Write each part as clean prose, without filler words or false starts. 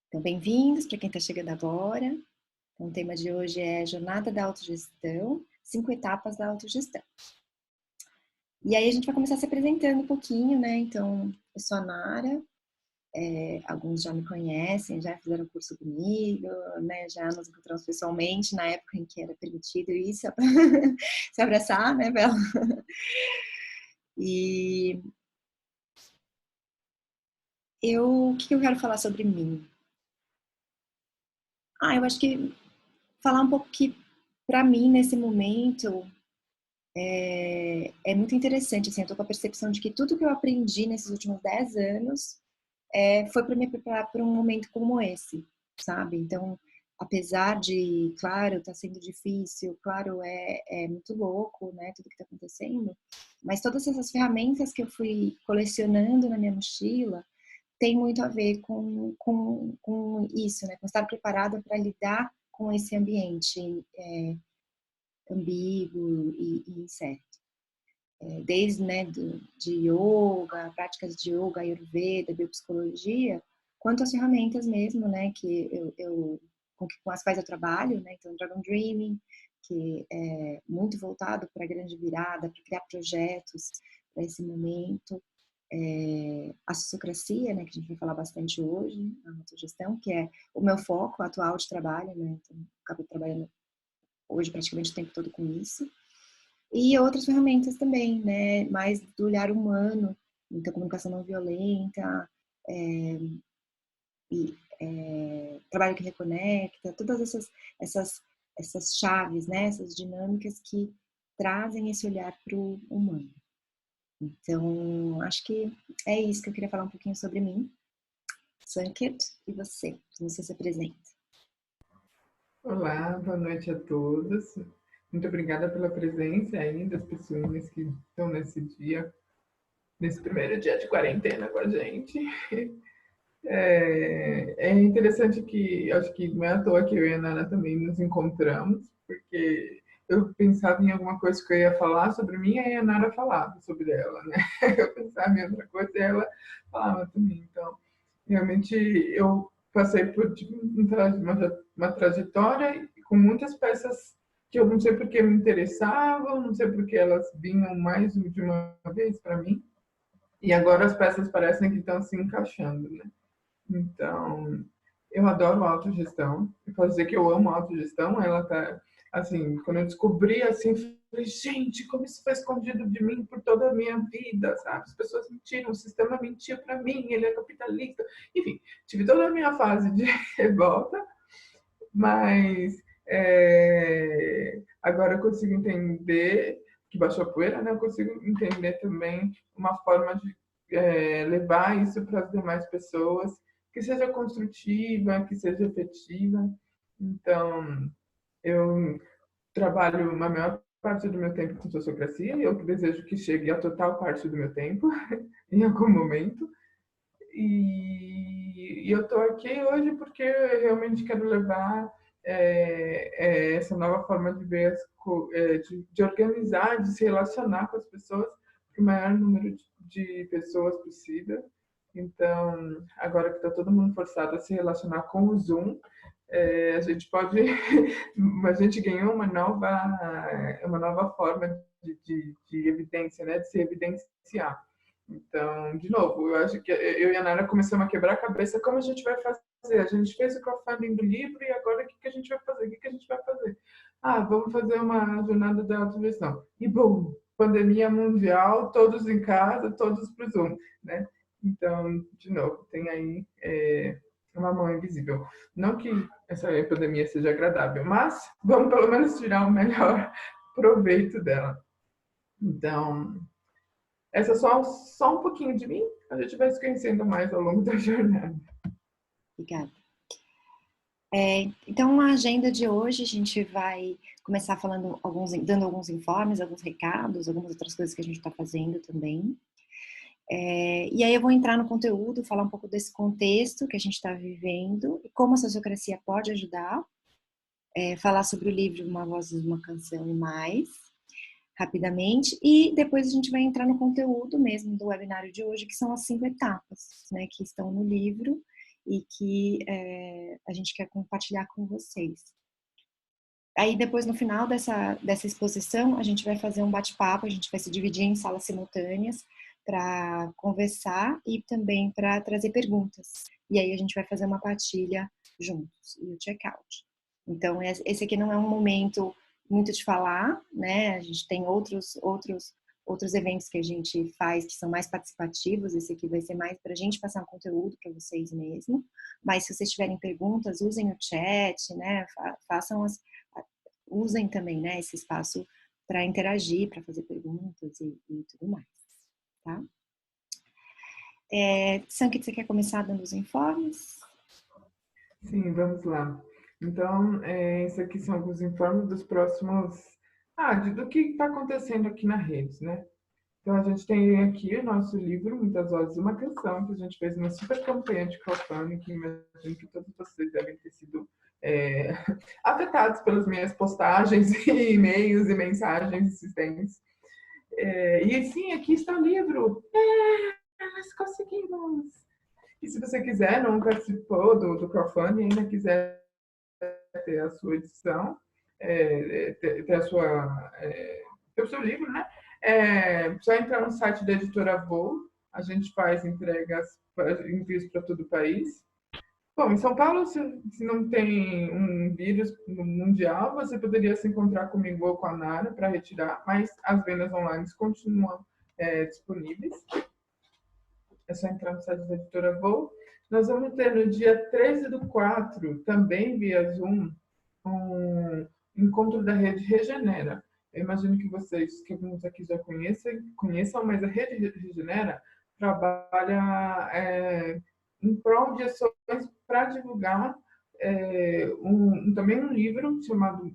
Então, bem-vindos para quem está chegando agora. Então, o tema de hoje é Jornada da Autogestão, 5 etapas da autogestão. E aí a gente vai começar se apresentando um pouquinho, né? Então, eu sou a Nara, alguns já me conhecem, já fizeram curso comigo, né? Já nos encontramos pessoalmente na época em que era permitido isso, se abraçar, né, Bela? E o que eu quero falar sobre mim? Eu acho que falar um pouco que, para mim, nesse momento, é muito interessante, assim, eu tô com a percepção de que tudo que eu aprendi nesses últimos 10 anos foi para me preparar para um momento como esse, sabe? Então, apesar de, claro, tá sendo difícil, claro, é muito louco, né, tudo que tá acontecendo, mas todas essas ferramentas que eu fui colecionando na minha mochila tem muito a ver com isso, né, com estar preparada para lidar com esse ambiente ambíguo e incerto. Desde, né, de yoga, práticas de yoga, ayurveda, biopsicologia, quanto as ferramentas mesmo, né, que com as quais eu trabalho, né, então Dragon Dreaming, que é muito voltado para a grande virada, para criar projetos para esse momento, a sociocracia, né, que a gente vai falar bastante hoje, a autogestão, que é o meu foco atual de trabalho, né, então acabo trabalhando hoje praticamente o tempo todo com isso. E outras ferramentas também, né? Mais do olhar humano, então comunicação não violenta, é, trabalho que reconecta, todas essas chaves, né? Essas dinâmicas que trazem esse olhar para o humano. Então, acho que é isso que eu queria falar um pouquinho sobre mim. Sanket, e você? Você se apresenta. Olá, boa noite a todos. Muito obrigada pela presença aí das pessoas que estão nesse primeiro dia de quarentena com a gente. É interessante que, acho que não é à toa que eu e a Nana também nos encontramos, porque eu pensava em alguma coisa que eu ia falar sobre mim, aí a Nara falava sobre ela, né? Eu pensava em outra coisa e ela falava também. Então, realmente, eu passei por tipo, uma trajetória com muitas peças que eu não sei porque me interessavam, não sei porque elas vinham mais de uma vez para mim, e agora as peças parecem que estão se encaixando, né? Então, eu adoro autogestão. Eu posso dizer que eu amo autogestão. Ela tá, assim, quando eu descobri, assim, falei, gente, como isso foi escondido de mim por toda a minha vida, sabe? As pessoas mentiram, o sistema mentia para mim, ele é capitalista. Enfim, tive toda a minha fase de revolta, mas agora eu consigo entender que baixou a poeira, né? Eu consigo entender também uma forma de levar isso para as demais pessoas, que seja construtiva, que seja efetiva. Então, eu trabalho a maior parte do meu tempo com sociocracia e eu desejo que chegue a total parte do meu tempo, em algum momento. E eu estou aqui hoje porque eu realmente quero levar essa nova forma de ver, de organizar, de se relacionar com as pessoas, para o maior número de pessoas possível. Então, agora que está todo mundo forçado a se relacionar com o Zoom, a gente pode, a gente ganhou uma nova forma de evidência, né, de se evidenciar. Então, de novo, eu acho que eu e a Nara começamos a quebrar a cabeça como a gente vai fazer. A gente fez o crowdfunding do livro e agora o que a gente vai fazer? O que a gente vai fazer? Ah, vamos fazer uma jornada da autogestão. E bum, pandemia mundial, todos em casa, todos para o Zoom, né? Então, de novo, tem aí uma mão invisível. Não que essa pandemia seja agradável, mas vamos pelo menos tirar o melhor proveito dela. Então, essa é só um pouquinho de mim. A gente vai se conhecendo mais ao longo da jornada. Obrigada. Então, na agenda de hoje, a gente vai começar falando dando alguns informes, alguns recados, algumas outras coisas que a gente está fazendo também. E aí eu vou entrar no conteúdo, falar um pouco desse contexto que a gente está vivendo e como a sociocracia pode ajudar, falar sobre o livro Uma Voz, Uma Canção e mais. rapidamente, e depois a gente vai entrar no conteúdo mesmo do webinário de hoje, que são as 5 etapas, né, que estão no livro e que a gente quer compartilhar com vocês. Aí depois, no final dessa exposição, a gente vai fazer um bate-papo, a gente vai se dividir em salas simultâneas para conversar e também para trazer perguntas. E aí a gente vai fazer uma partilha juntos e o check-out. Então, esse aqui não é um momento muito de falar, né? A gente tem outros eventos que a gente faz que são mais participativos. Esse aqui vai ser mais para a gente passar um conteúdo para vocês mesmo. Mas se vocês tiverem perguntas, usem o chat, né? Usem também, né, esse espaço para interagir, para fazer perguntas e tudo mais, tá? Sankit, você quer começar dando os informes? Sim, vamos lá. Então, esses aqui são alguns informes dos próximos... do que está acontecendo aqui na rede, né? Então, a gente tem aqui o nosso livro, Muitas Vozes e uma Canção, que a gente fez uma super campanha de crowdfunding, que imagino que todos vocês devem ter sido afetados pelas minhas postagens e e-mails e mensagens insistentes. E sim, aqui está o livro. Nós conseguimos! E se você quiser, não participou do crowdfunding, ainda quiser ter a sua edição, ter o seu livro, né? Só entrar no site da editora Voo, a gente faz envios para todo o país. Bom, em São Paulo, se não tem um vírus mundial, você poderia se encontrar comigo ou com a Nara para retirar, mas as vendas online continuam disponíveis. É só entrar no site da editora Voo. Nós vamos ter no dia 13/4, também via Zoom, um encontro da rede Regenera. Eu imagino que que alguns aqui já conheçam, mas a rede Regenera trabalha em prol de ações para divulgar também um livro chamado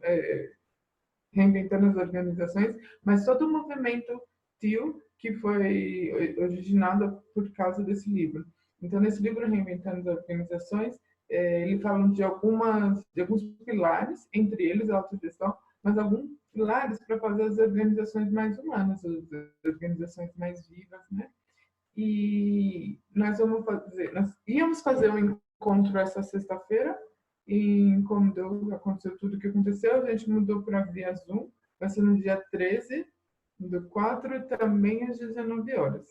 Reinventando as Organizações, mas todo o movimento TIL que foi originado por causa desse livro. Então, nesse livro, Reinventando as Organizações, ele fala de alguns pilares, entre eles a autogestão, mas alguns pilares para fazer as organizações mais humanas, as organizações mais vivas, né? E nós íamos fazer um encontro essa sexta-feira, e como aconteceu tudo o que aconteceu, a gente mudou para via Zoom, vai ser no dia 13/4, também às 19 horas.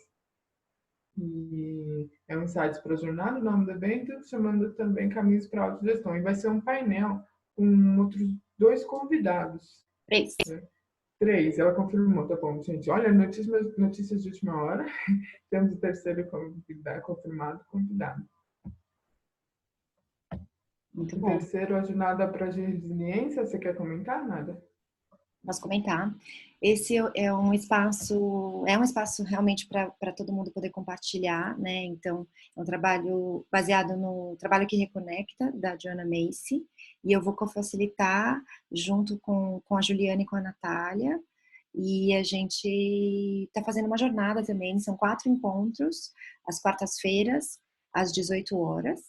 E é um Insights para a Jornada, o nome do evento, chamando também Caminhos para a Autogestão. E vai ser um painel com outros 2 convidados. 3. 3, ela confirmou, tá bom, gente. Olha, notícias de última hora. Temos o terceiro confirmado, convidado. Muito bom. O terceiro, a Jornada para a Resiliência. Você quer comentar, Nada? Posso comentar? Esse é um espaço realmente para todo mundo poder compartilhar, né? Então, é um trabalho baseado no trabalho que reconecta, da Joanna Macy, e eu vou facilitar junto com a Juliana e com a Natália, e a gente está fazendo uma jornada também, são 4 encontros, às quartas-feiras, às 18 horas,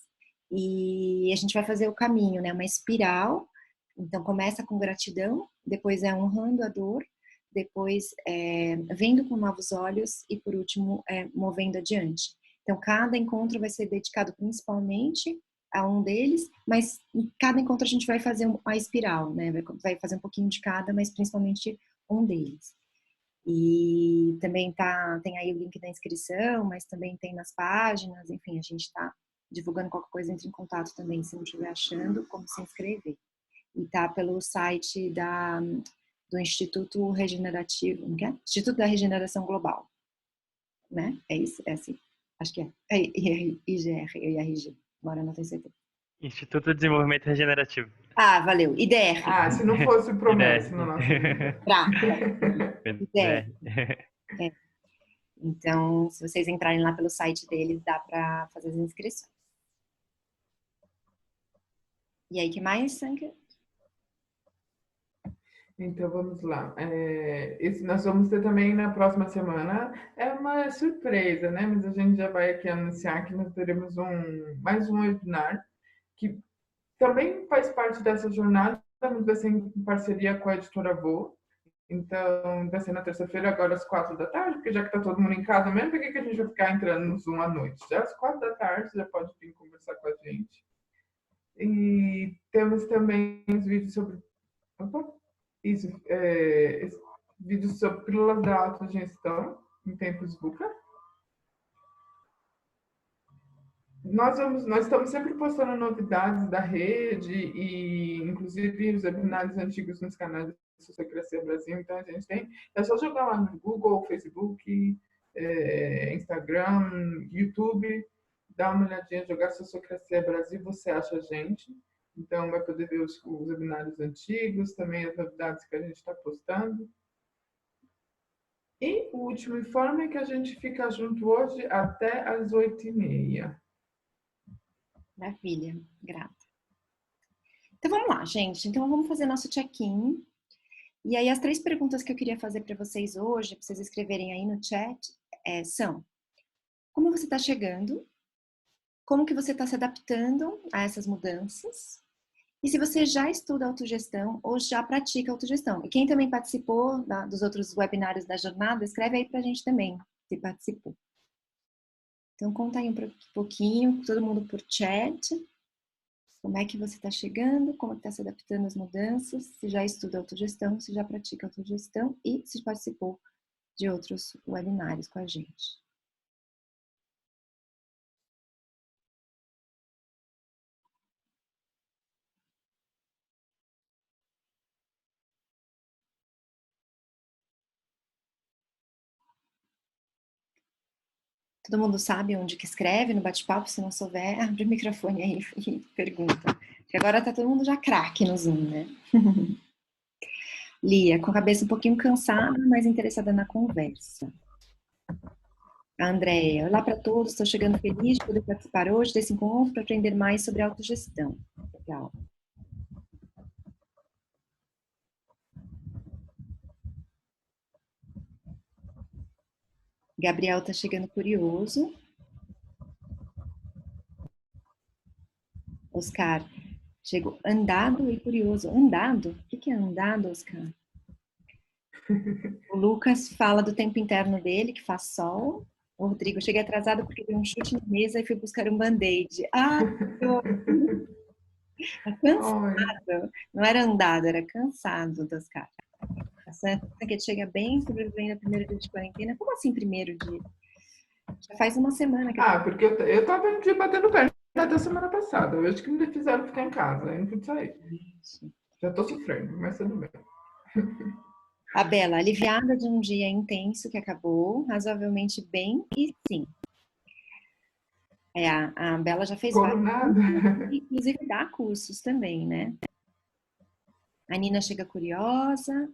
e a gente vai fazer o caminho, né? Uma espiral. Então, começa com gratidão, depois é honrando a dor, depois vendo com novos olhos e, por último, movendo adiante. Então, cada encontro vai ser dedicado principalmente a um deles, mas em cada encontro a gente vai fazer uma espiral, né? Vai fazer um pouquinho de cada, mas principalmente um deles. E também tem aí o link da inscrição, mas também tem nas páginas, enfim, a gente está divulgando qualquer coisa, entre em contato também, se não estiver achando, como se inscrever. E tá pelo site do Instituto Regenerativo, não é? Instituto da Regeneração Global, né? É isso? É assim? Acho que é. IGR, IRG, agora não tenho certeza. Instituto de Desenvolvimento Regenerativo. Ah, valeu. IDR. Se não fosse promessa no nosso livro. IDR. Então, se vocês entrarem lá pelo site deles, dá para fazer as inscrições. E aí, que mais, Sanka? Então, vamos lá. Nós vamos ter também na próxima semana, é uma surpresa, né? Mas a gente já vai aqui anunciar que nós teremos mais um webinar, que também faz parte dessa jornada, mas vai ser em parceria com a editora Voo. Então, vai ser na terça-feira, agora às 4 da tarde, porque já que tá todo mundo em casa mesmo, por que a gente vai ficar entrando no Zoom à noite? Já às 4 da tarde, você já pode vir conversar com a gente. E temos também os vídeos sobre... Opa, isso, vídeos sobre pílulas da autogestão em tempos VUCA. Nós estamos sempre postando novidades da rede e, inclusive, os webinários antigos nos canais da Sociocracia Brasil. Então, a gente tem... É só jogar lá no Google, Facebook, Instagram, YouTube, dá uma olhadinha, jogar Sociocracia Brasil, você acha a gente. Então, vai poder ver os webinários antigos, também as novidades que a gente está postando. E o último informe é que a gente fica junto hoje até às 8h30. Maravilha, grata. Então vamos lá, gente. Então vamos fazer nosso check-in. E aí as 3 perguntas que eu queria fazer para vocês hoje, para vocês escreverem aí no chat, são: como você está chegando? Como que você está se adaptando a essas mudanças? E se você já estuda autogestão ou já pratica autogestão. E quem também participou dos outros webinários da jornada, escreve aí pra gente também, se participou. Então conta aí um pouquinho, todo mundo por chat. Como é que você está chegando, como está se adaptando às mudanças, se já estuda autogestão, se já pratica autogestão e se participou de outros webinários com a gente. Todo mundo sabe onde que escreve no bate-papo? Se não souber, abre o microfone aí e pergunta. Porque agora tá todo mundo já craque no Zoom, né? Lia, com a cabeça um pouquinho cansada, mas interessada na conversa. A Andréia, olá para todos, estou chegando feliz de poder participar hoje desse encontro para aprender mais sobre autogestão. Legal. Gabriel está chegando curioso. Oscar, chegou andado e curioso. Andado? O que é andado, Oscar? O Lucas fala do tempo interno dele, que faz sol. O Rodrigo, cheguei atrasado porque dei um chute na mesa e fui buscar um band-aid. Ah, tá cansado. Não era andado, era cansado do Oscar. A Santa que chega bem, sobrevivendo ao primeiro dia de quarentena. Como assim primeiro dia? Já faz uma semana que porque eu tava um dia batendo perna da semana passada. Eu acho que me fizeram ficar em casa, aí não pude sair. Já tô sofrendo, mas tudo bem. A Bela, aliviada de um dia intenso que acabou, razoavelmente bem e sim. A Bela já fez vários, inclusive dá cursos também, né? A Nina chega curiosa,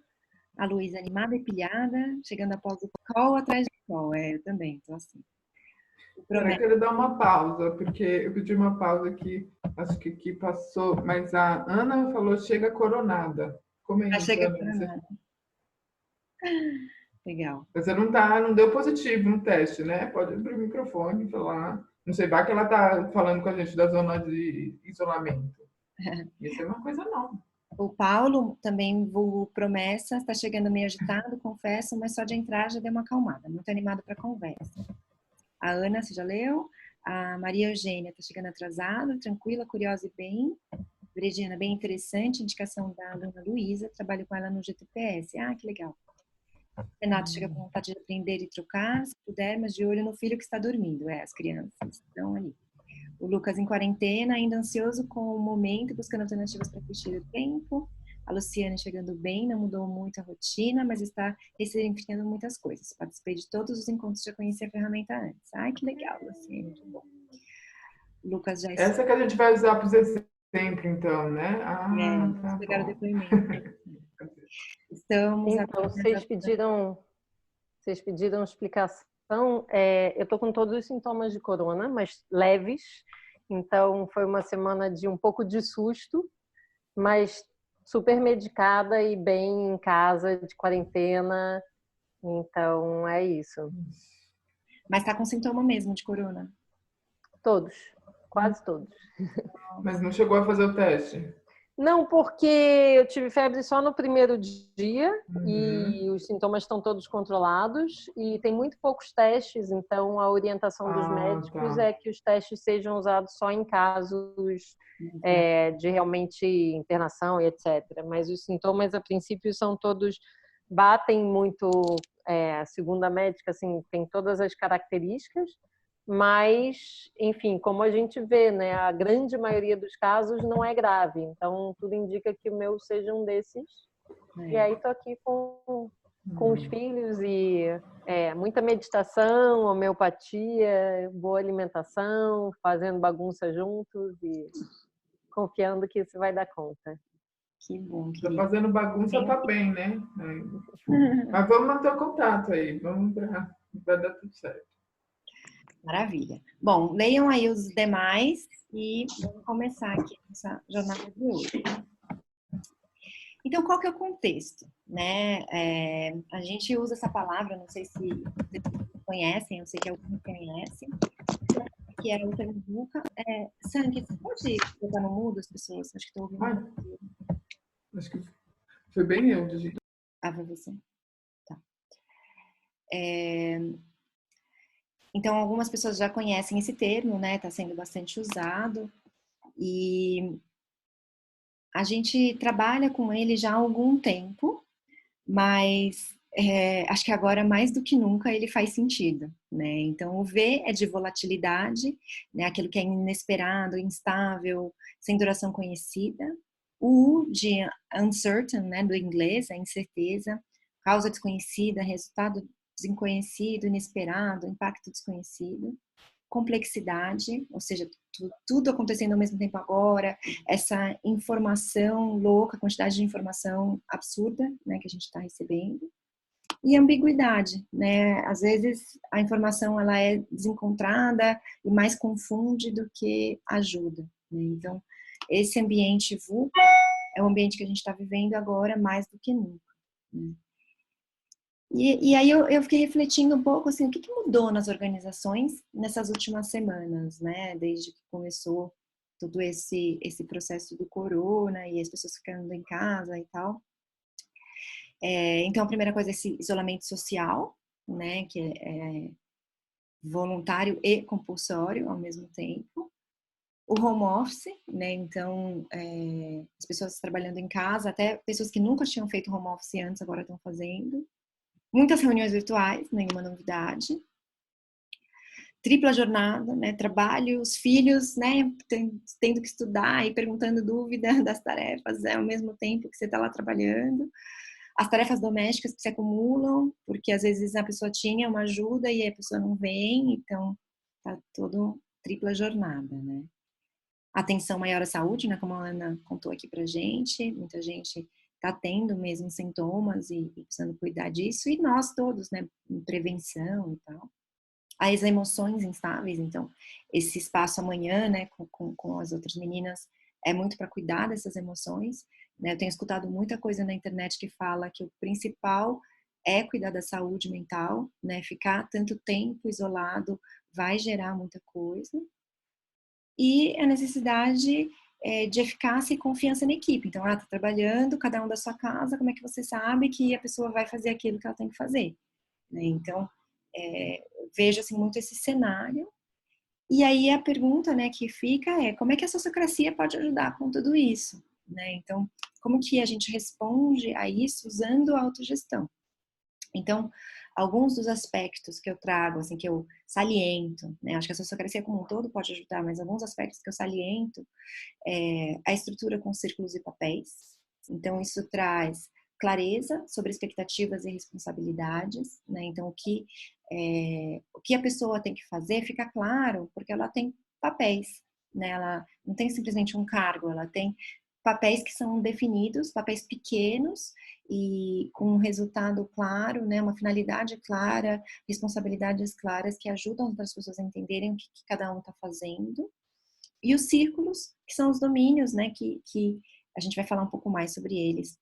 a Luísa animada e pilhada, chegando após o call atrás do call. Eu também, tô assim. Eu quero dar uma pausa, porque eu pedi uma pausa aqui, acho que aqui passou, mas a Ana falou chega coronada. Como é isso, chega Ana? coronada. Legal. Você não deu positivo no teste, né? Pode abrir o microfone e falar. Não sei, vai que ela tá falando com a gente da zona de isolamento. Isso é uma coisa nova. O Paulo, também vulgo promessa, está chegando meio agitado, confesso, mas só de entrar já deu uma acalmada. Muito animado para a conversa. A Ana, você já leu? A Maria Eugênia está chegando atrasada, tranquila, curiosa e bem. Virginia, bem interessante, indicação da aluna Luísa, trabalho com ela no GTPS. Ah, que legal. Renato chega com vontade de aprender e trocar, se puder, mas de olho no filho que está dormindo. As crianças estão ali. O Lucas em quarentena, ainda ansioso com o momento, buscando alternativas para fugir do tempo. A Luciane chegando bem, não mudou muito a rotina, mas está ressignificando muitas coisas. Participei de todos os encontros, já conheci a ferramenta antes. Ai, que legal, Luciane, muito bom. O Lucas já... Essa que a gente vai usar para os exemplos, então, né? Tá pegar o depoimento. Estamos... Então, vocês pediram explicação. Eu estou com todos os sintomas de corona, mas leves. Então, foi uma semana de um pouco de susto, mas super medicada e bem em casa, de quarentena. Então, é isso. Mas está com sintoma mesmo de corona? Todos, quase todos. Mas não chegou a fazer o teste? Não, porque eu tive febre só no primeiro dia e Uhum. os sintomas estão todos controlados e tem muito poucos testes, então a orientação dos Ah, médicos tá. é que os testes sejam usados só em casos de realmente internação e etc. Mas os sintomas, a princípio, são todos, batem muito, segundo a médica, assim, tem todas as características, mas, enfim, como a gente vê, né, a grande maioria dos casos não é grave. Então, tudo indica que o meu seja um desses. E aí, tô aqui com os filhos e muita meditação, homeopatia, boa alimentação, fazendo bagunça juntos e confiando que isso vai dar conta. Que bom, Tá querida. fazendo bagunça, tá bem, né? Mas vamos manter o contato aí. Vai dar tudo certo. Maravilha. Bom, leiam aí os demais e vamos começar aqui essa jornada de hoje. Então, qual que é o contexto, né? A gente usa essa palavra, não sei se vocês conhecem, eu sei que alguns conhecem, que é o termo VUCA. Sandy, você pode botar no mudo as pessoas? Acho que estou ouvindo. Ai, acho que foi bem eu, Gigi. Ah, foi você. Tá. Então, algumas pessoas já conhecem esse termo, né? Está sendo bastante usado. E a gente trabalha com ele já há algum tempo, mas acho que agora mais do que nunca ele faz sentido, né? Então o V é de volatilidade, né? Aquilo que é inesperado, instável, sem duração conhecida. O U de uncertain, né? Do inglês, a incerteza, causa desconhecida, resultado desconhecido, inesperado, impacto desconhecido. Complexidade, ou seja, tudo acontecendo ao mesmo tempo agora, essa informação louca, quantidade de informação absurda, né, que a gente está recebendo. E ambiguidade, né? Às vezes a informação ela é desencontrada e mais confunde do que ajuda, né? Então, esse ambiente VUCA é o ambiente que a gente está vivendo agora mais do que nunca, né? E aí eu fiquei refletindo um pouco assim, o que mudou nas organizações nessas últimas semanas, né? Desde que começou todo esse processo do corona e as pessoas ficando em casa e tal. Então, a primeira coisa é esse isolamento social, né? Que é voluntário e compulsório ao mesmo tempo. O home office, né? Então, as pessoas trabalhando em casa, até pessoas que nunca tinham feito home office antes agora estão fazendo. Muitas reuniões virtuais, nenhuma novidade. Tripla jornada, né? Trabalho, os filhos, né? Tendo que estudar e perguntando dúvida das tarefas ao mesmo tempo que você está lá trabalhando. As tarefas domésticas que se acumulam, porque às vezes a pessoa tinha uma ajuda e a pessoa não vem, então tá todo tripla jornada, né? Atenção maior à saúde, né? Como a Ana contou aqui pra gente, muita gente tá tendo mesmo sintomas e precisando cuidar disso, e nós todos, né? Em prevenção e tal. As emoções instáveis, então, esse espaço amanhã, né? Com as outras meninas, é muito para cuidar dessas emoções, né? Eu tenho escutado muita coisa na internet que fala que o principal é cuidar da saúde mental, né? Ficar tanto tempo isolado vai gerar muita coisa. E a necessidade de eficácia e confiança na equipe. Então, tá trabalhando, cada um da sua casa, como é que você sabe que a pessoa vai fazer aquilo que ela tem que fazer? Né? Então, vejo assim, muito esse cenário. E aí a pergunta, né, que fica é como é que a sociocracia pode ajudar com tudo isso? Né? Então, como que a gente responde a isso usando a autogestão? Então, alguns dos aspectos que eu trago, assim, que eu saliento, né? Acho que a sociocracia como um todo pode ajudar, mas alguns aspectos que eu saliento é a estrutura com círculos e papéis. Então, isso traz clareza sobre expectativas e responsabilidades, né? Então, o que a pessoa tem que fazer fica claro, porque ela tem papéis, né? Ela não tem simplesmente um cargo, ela tem papéis que são definidos, papéis pequenos e com um resultado claro, né? Uma finalidade clara, responsabilidades claras que ajudam outras pessoas a entenderem o que cada um está fazendo. E os círculos, que são os domínios, né? Que a gente vai falar um pouco mais sobre eles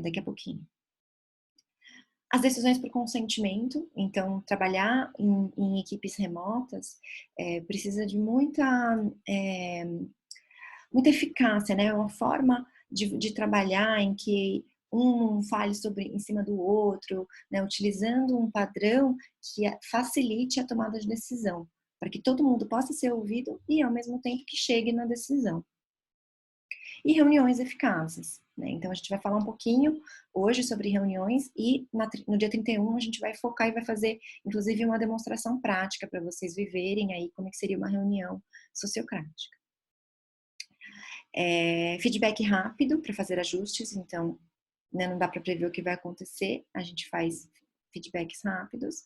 daqui a pouquinho. As decisões por consentimento, então trabalhar em equipes remotas precisa de muita eficácia, né? Uma forma de trabalhar em que um fale em cima do outro, né, utilizando um padrão que facilite a tomada de decisão, para que todo mundo possa ser ouvido e, ao mesmo tempo, que chegue na decisão. E reuniões eficazes, né? Então, a gente vai falar um pouquinho hoje sobre reuniões e no dia 31 a gente vai focar e vai fazer, inclusive, uma demonstração prática para vocês viverem aí como é que seria uma reunião sociocrática. Feedback rápido para fazer ajustes, então, né, não dá para prever o que vai acontecer, a gente faz feedbacks rápidos.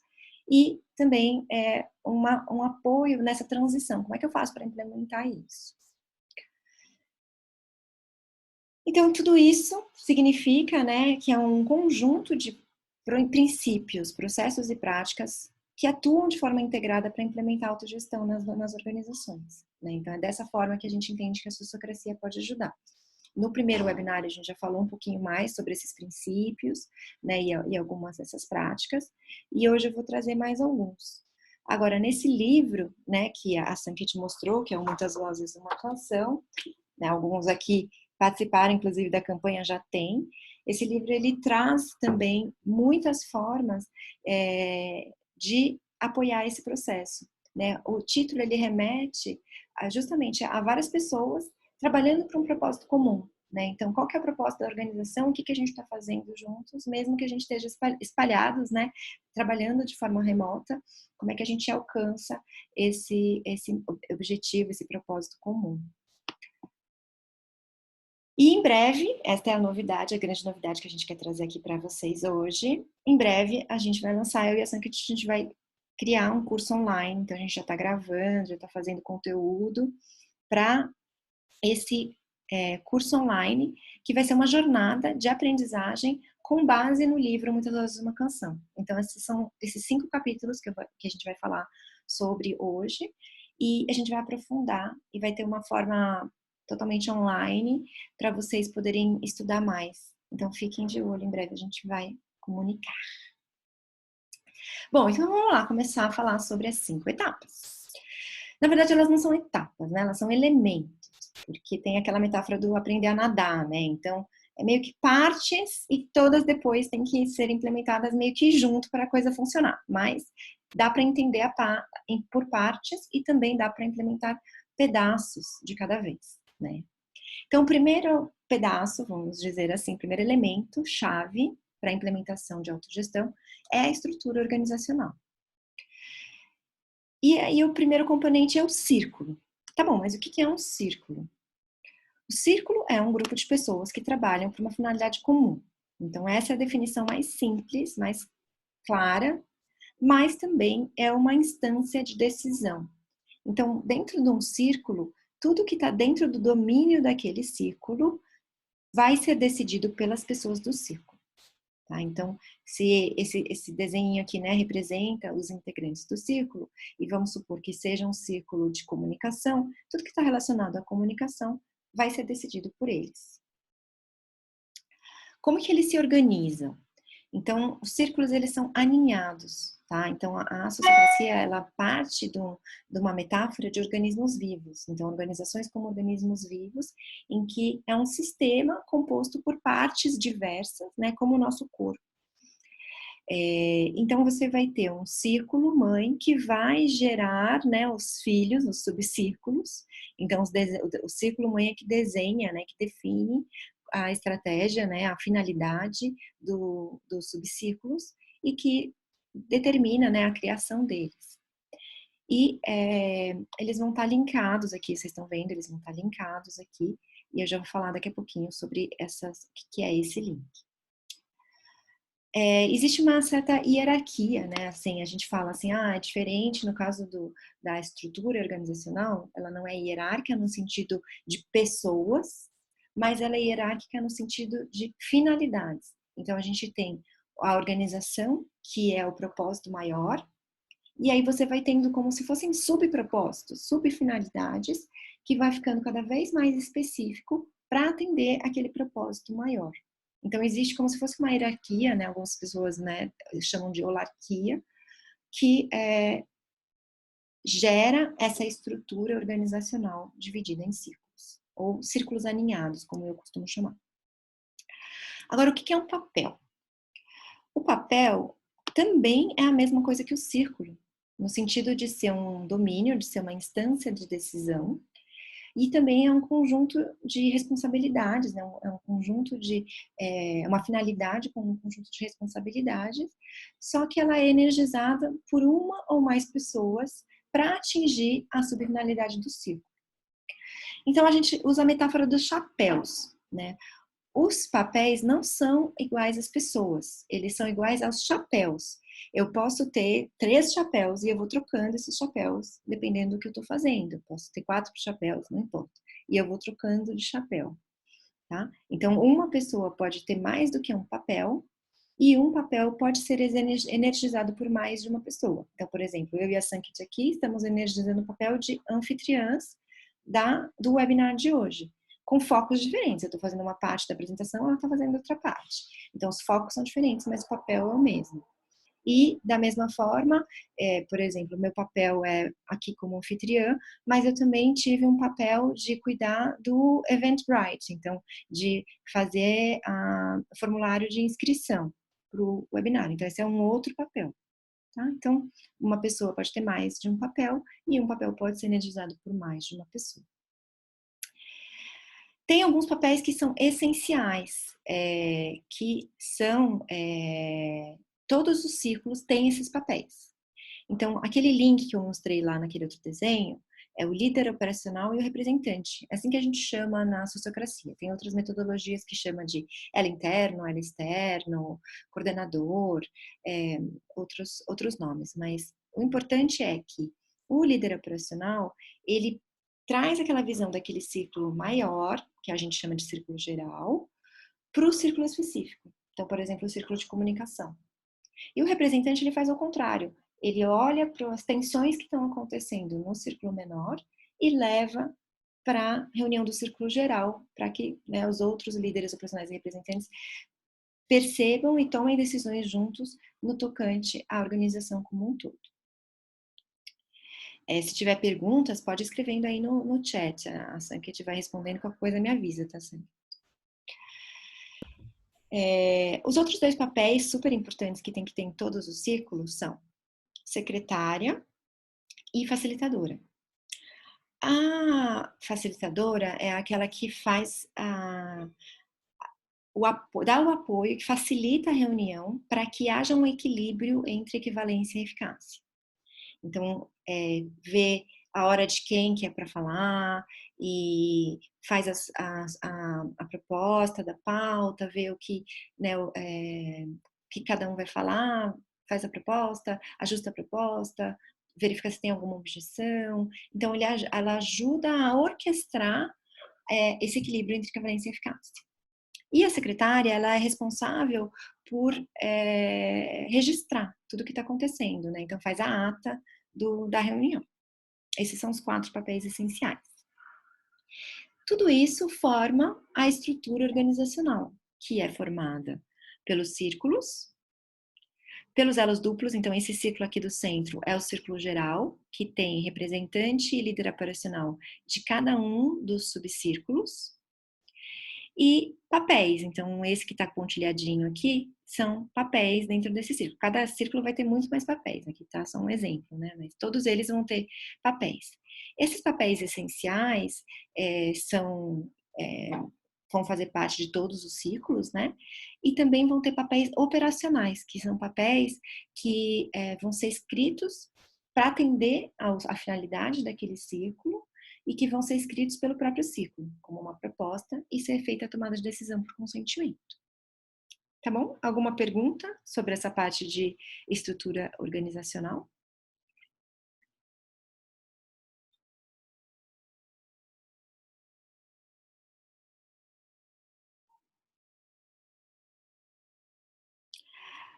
E também um apoio nessa transição. Como é que eu faço para implementar isso? Então, tudo isso significa, né, que é um conjunto de princípios, processos e práticas que atuam de forma integrada para implementar a autogestão nas organizações, né? Então, é dessa forma que a gente entende que a sociocracia pode ajudar. No primeiro webinar, a gente já falou um pouquinho mais sobre esses princípios, né, e algumas dessas práticas, e hoje eu vou trazer mais alguns. Agora, nesse livro, né, que a Sankit mostrou, que é Muitas Vozes, Uma Canção, né, alguns aqui participaram, inclusive, da campanha já tem. Esse livro, ele traz também muitas formas de apoiar esse processo, né? O título, ele remete justamente a várias pessoas trabalhando para um propósito comum, né? Então, qual que é o propósito da organização? O que a gente está fazendo juntos, mesmo que a gente esteja espalhados, né? Trabalhando de forma remota, como é que a gente alcança esse objetivo, esse propósito comum? E em breve, esta é a novidade, a grande novidade que a gente quer trazer aqui para vocês hoje. Em breve, a gente vai lançar, eu e a Sankit, a gente vai criar um curso online, então a gente já está gravando, já está fazendo conteúdo para esse curso online, que vai ser uma jornada de aprendizagem com base no livro Muitas Vozes, Uma Canção. Então, esses são esses 5 capítulos que a gente vai falar sobre hoje, e a gente vai aprofundar e vai ter uma forma totalmente online para vocês poderem estudar mais. Então, fiquem de olho, em breve a gente vai comunicar. Bom, então vamos lá começar a falar sobre as 5 etapas. Na verdade, elas não são etapas, né? Elas são elementos, porque tem aquela metáfora do aprender a nadar, né? Então, é meio que partes e todas depois têm que ser implementadas meio que junto para a coisa funcionar. Mas dá para entender por partes e também dá para implementar pedaços de cada vez, né? Então, o primeiro pedaço, vamos dizer assim, primeiro elemento, chave para a implementação de autogestão é a estrutura organizacional. E aí o primeiro componente é o círculo. Tá bom, mas o que é um círculo? O círculo é um grupo de pessoas que trabalham para uma finalidade comum. Então, essa é a definição mais simples, mais clara, mas também é uma instância de decisão. Então, dentro de um círculo, tudo que está dentro do domínio daquele círculo vai ser decidido pelas pessoas do círculo. Tá? Então, se esse desenho aqui, né, representa os integrantes do círculo, e vamos supor que seja um círculo de comunicação, tudo que está relacionado à comunicação vai ser decidido por eles. Como que eles se organizam? Então, os círculos, eles são aninhados, tá? Então, a sociocracia, ela parte de uma metáfora de organismos vivos. Então, organizações como organismos vivos, em que é um sistema composto por partes diversas, né? Como o nosso corpo. Então, você vai ter um círculo mãe que vai gerar, né, os filhos, os subcírculos. Então, o círculo mãe é que desenha, né, que define a estratégia, né, a finalidade dos subcírculos e que determina, né, a criação deles. E eles vão estar linkados aqui, vocês estão vendo, eles vão estar linkados aqui, e eu já vou falar daqui a pouquinho sobre o que é esse link. Existe uma certa hierarquia, né? Assim, a gente fala assim, é diferente no caso da estrutura organizacional, ela não é hierárquica no sentido de pessoas, mas ela é hierárquica no sentido de finalidades. Então, a gente tem a organização, que é o propósito maior, e aí você vai tendo como se fossem subpropósitos, subfinalidades, que vai ficando cada vez mais específico para atender aquele propósito maior. Então, existe como se fosse uma hierarquia, né? Algumas pessoas, né, chamam de holarquia, que gera essa estrutura organizacional dividida em círculos. ou círculos aninhados, como eu costumo chamar. Agora, o que é um papel? O papel também é a mesma coisa que o círculo, no sentido de ser um domínio, de ser uma instância de decisão, e também é um conjunto de responsabilidades, né? É um conjunto de uma finalidade com um conjunto de responsabilidades, só que ela é energizada por uma ou mais pessoas para atingir a subfinalidade do círculo. Então a gente usa a metáfora dos chapéus, né? Os papéis não são iguais às pessoas, eles são iguais aos chapéus. Eu posso ter 3 chapéus e eu vou trocando esses chapéus, dependendo do que eu estou fazendo. Eu posso ter 4 chapéus, não importa. E eu vou trocando de chapéu, tá? Então, uma pessoa pode ter mais do que um papel, e um papel pode ser energizado por mais de uma pessoa. Então, por exemplo, eu e a Sankit aqui estamos energizando o papel de anfitriãs do webinar de hoje, com focos diferentes. Eu estou fazendo uma parte da apresentação, ela está fazendo outra parte. Então, os focos são diferentes, mas o papel é o mesmo. E, da mesma forma, por exemplo, meu papel é aqui como anfitriã, mas eu também tive um papel de cuidar do Eventbrite, então, de fazer o formulário de inscrição para o webinar. Então, esse é um outro papel. Tá? Então, uma pessoa pode ter mais de um papel e um papel pode ser energizado por mais de uma pessoa. Tem alguns papéis que são essenciais, que são... todos os círculos têm esses papéis. Então, aquele link que eu mostrei lá naquele outro desenho é o líder operacional e o representante. É assim que a gente chama na sociocracia. Tem outras metodologias que chamam de ela interno, ela externo, coordenador, outros nomes. Mas o importante é que o líder operacional, ele traz aquela visão daquele círculo maior, que a gente chama de círculo geral, para o círculo específico. Então, por exemplo, o círculo de comunicação. E o representante, ele faz o contrário. Ele olha para as tensões que estão acontecendo no círculo menor e leva para a reunião do círculo geral, para que, né, os outros líderes operacionais e representantes percebam e tomem decisões juntos no tocante à organização como um todo. Se tiver perguntas, pode ir escrevendo aí no chat. A Sankit vai respondendo, qualquer coisa me avisa, tá, Sankit? Os outros 2 papéis super importantes que tem que ter em todos os círculos são secretária e facilitadora. A facilitadora é aquela que faz dá o apoio, que facilita a reunião para que haja um equilíbrio entre equivalência e eficácia. Então, vê a hora de quem que é para falar e faz a proposta da pauta, vê o que, né, que cada um vai falar, faz a proposta, ajusta a proposta, verifica se tem alguma objeção. Então, ela ajuda a orquestrar esse equilíbrio entre equivalência e eficácia. E a secretária, ela é responsável por registrar tudo o que está acontecendo, né? Então, faz a ata da reunião. Esses são os 4 papéis essenciais. Tudo isso forma a estrutura organizacional, que é formada pelos círculos, pelos elos duplos. Então, esse círculo aqui do centro é o círculo geral, que tem representante e líder operacional de cada um dos subcírculos. E papéis, então esse que está pontilhadinho aqui são papéis dentro desse círculo. Cada círculo vai ter muitos mais papéis, aqui tá só um exemplo, né? Mas todos eles vão ter papéis. Esses papéis essenciais vão fazer parte de todos os círculos, né? E também vão ter papéis operacionais, que são papéis que vão ser escritos para atender à finalidade daquele círculo, e que vão ser escritos pelo próprio círculo, como uma proposta, e ser feita a tomada de decisão por consentimento. Tá bom? Alguma pergunta sobre essa parte de estrutura organizacional?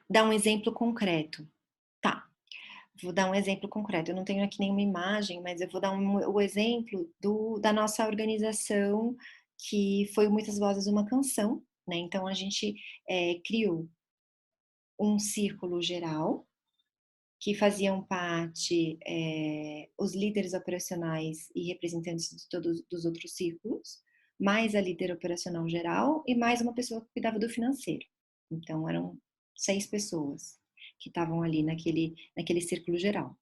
Dá um exemplo concreto. Tá. Vou dar um exemplo concreto. Eu não tenho aqui nenhuma imagem, mas eu vou dar o exemplo da nossa organização, que foi Muitas Vozes Uma Canção, né? Então, a gente criou um círculo geral, que faziam parte os líderes operacionais e representantes de todos os outros círculos, mais a líder operacional geral e mais uma pessoa que cuidava do financeiro. Então, eram 6 pessoas que estavam ali naquele círculo geral.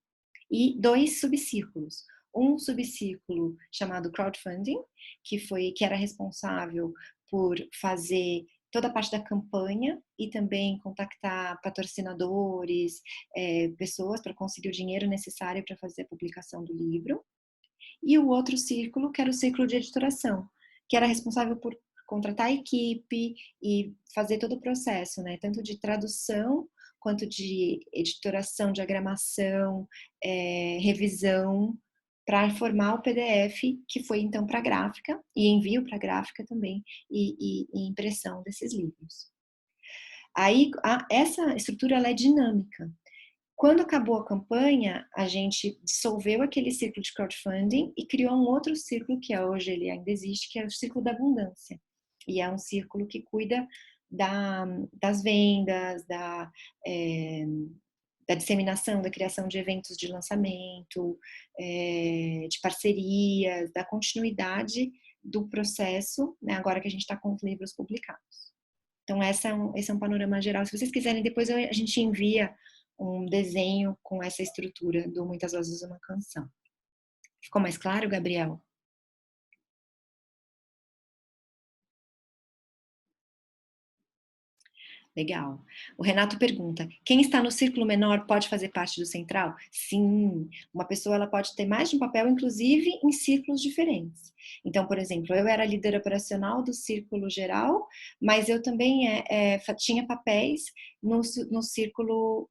E 2 subcírculos. Um subcírculo chamado crowdfunding, que era responsável por fazer toda a parte da campanha e também contactar patrocinadores, pessoas para conseguir o dinheiro necessário para fazer a publicação do livro. E o outro círculo, que era o círculo de editoração, que era responsável por contratar a equipe e fazer todo o processo, né? Tanto de tradução, quanto de editoração, diagramação, revisão, para formar o PDF, que foi então para a gráfica, e envio para a gráfica também, e impressão desses livros. Aí, essa estrutura ela é dinâmica. Quando acabou a campanha, a gente dissolveu aquele círculo de crowdfunding e criou um outro círculo, que hoje ele ainda existe, que é o círculo da abundância. E é um círculo que cuida das vendas, da disseminação, da criação de eventos de lançamento, de parcerias, da continuidade do processo, né, agora que a gente está com os livros publicados. Então, esse é um panorama geral. Se vocês quiserem, depois a gente envia um desenho com essa estrutura do Muitas Vozes Uma Canção. Ficou mais claro, Gabriel? Legal. O Renato pergunta, quem está no círculo menor pode fazer parte do central? Sim, uma pessoa ela pode ter mais de um papel, inclusive em círculos diferentes. Então, por exemplo, eu era líder operacional do círculo geral, mas eu também tinha papéis no círculo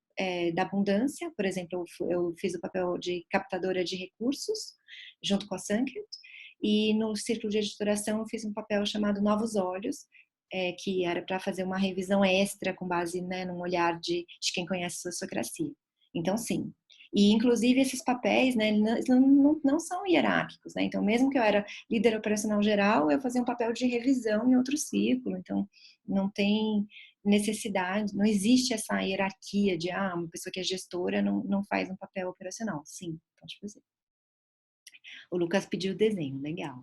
da abundância. Por exemplo, eu fiz o papel de captadora de recursos, junto com a Sanket, e no círculo de editoração eu fiz um papel chamado Novos Olhos, que era para fazer uma revisão extra com base, né, num olhar de quem conhece a sociocracia. Então, sim. E, inclusive, esses papéis, né, não são hierárquicos, né? Então, mesmo que eu era líder operacional geral, eu fazia um papel de revisão em outro círculo. Então, não tem necessidade, não existe essa hierarquia de, uma pessoa que é gestora não faz um papel operacional. Sim, pode fazer. O Lucas pediu o desenho, legal.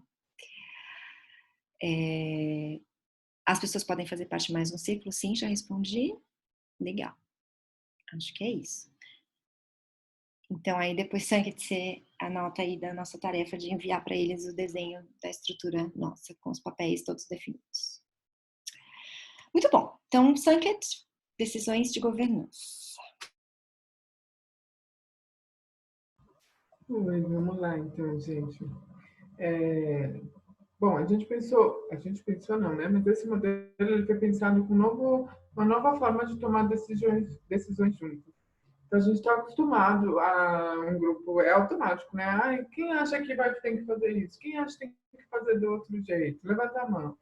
As pessoas podem fazer parte mais de um círculo? Sim, já respondi. Legal. Acho que é isso. Então, aí depois, Sanket, você anota aí da nossa tarefa de enviar para eles o desenho da estrutura nossa, com os papéis todos definidos. Muito bom. Então, Sanket, decisões de governança. Vamos lá, então, gente. Bom, a gente pensou não, né? Mas esse modelo ele foi pensado com uma nova forma de tomar decisões juntos. Então, a gente está acostumado a um grupo, é automático, né? Quem acha que tem que fazer isso? Quem acha que tem que fazer do outro jeito? Levanta a mão.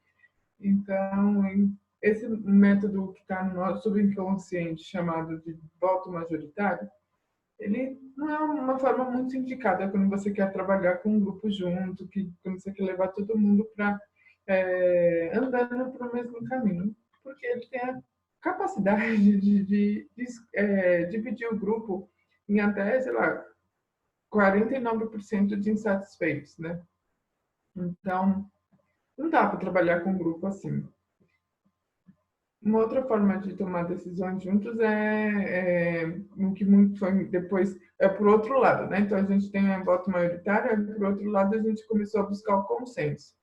Então, esse método que está no nosso subconsciente, chamado de voto majoritário, ele não é uma forma muito indicada quando você quer trabalhar com um grupo junto, quando você quer levar todo mundo para andando para o mesmo caminho, porque ele tem a capacidade de dividir o grupo em até, sei lá, 49% de insatisfeitos, né? Então, não dá para trabalhar com um grupo assim. Uma outra forma de tomar decisões juntos o que muito foi depois por outro lado, né? Então a gente tem um voto maioritário, e por outro lado a gente começou a buscar o consenso.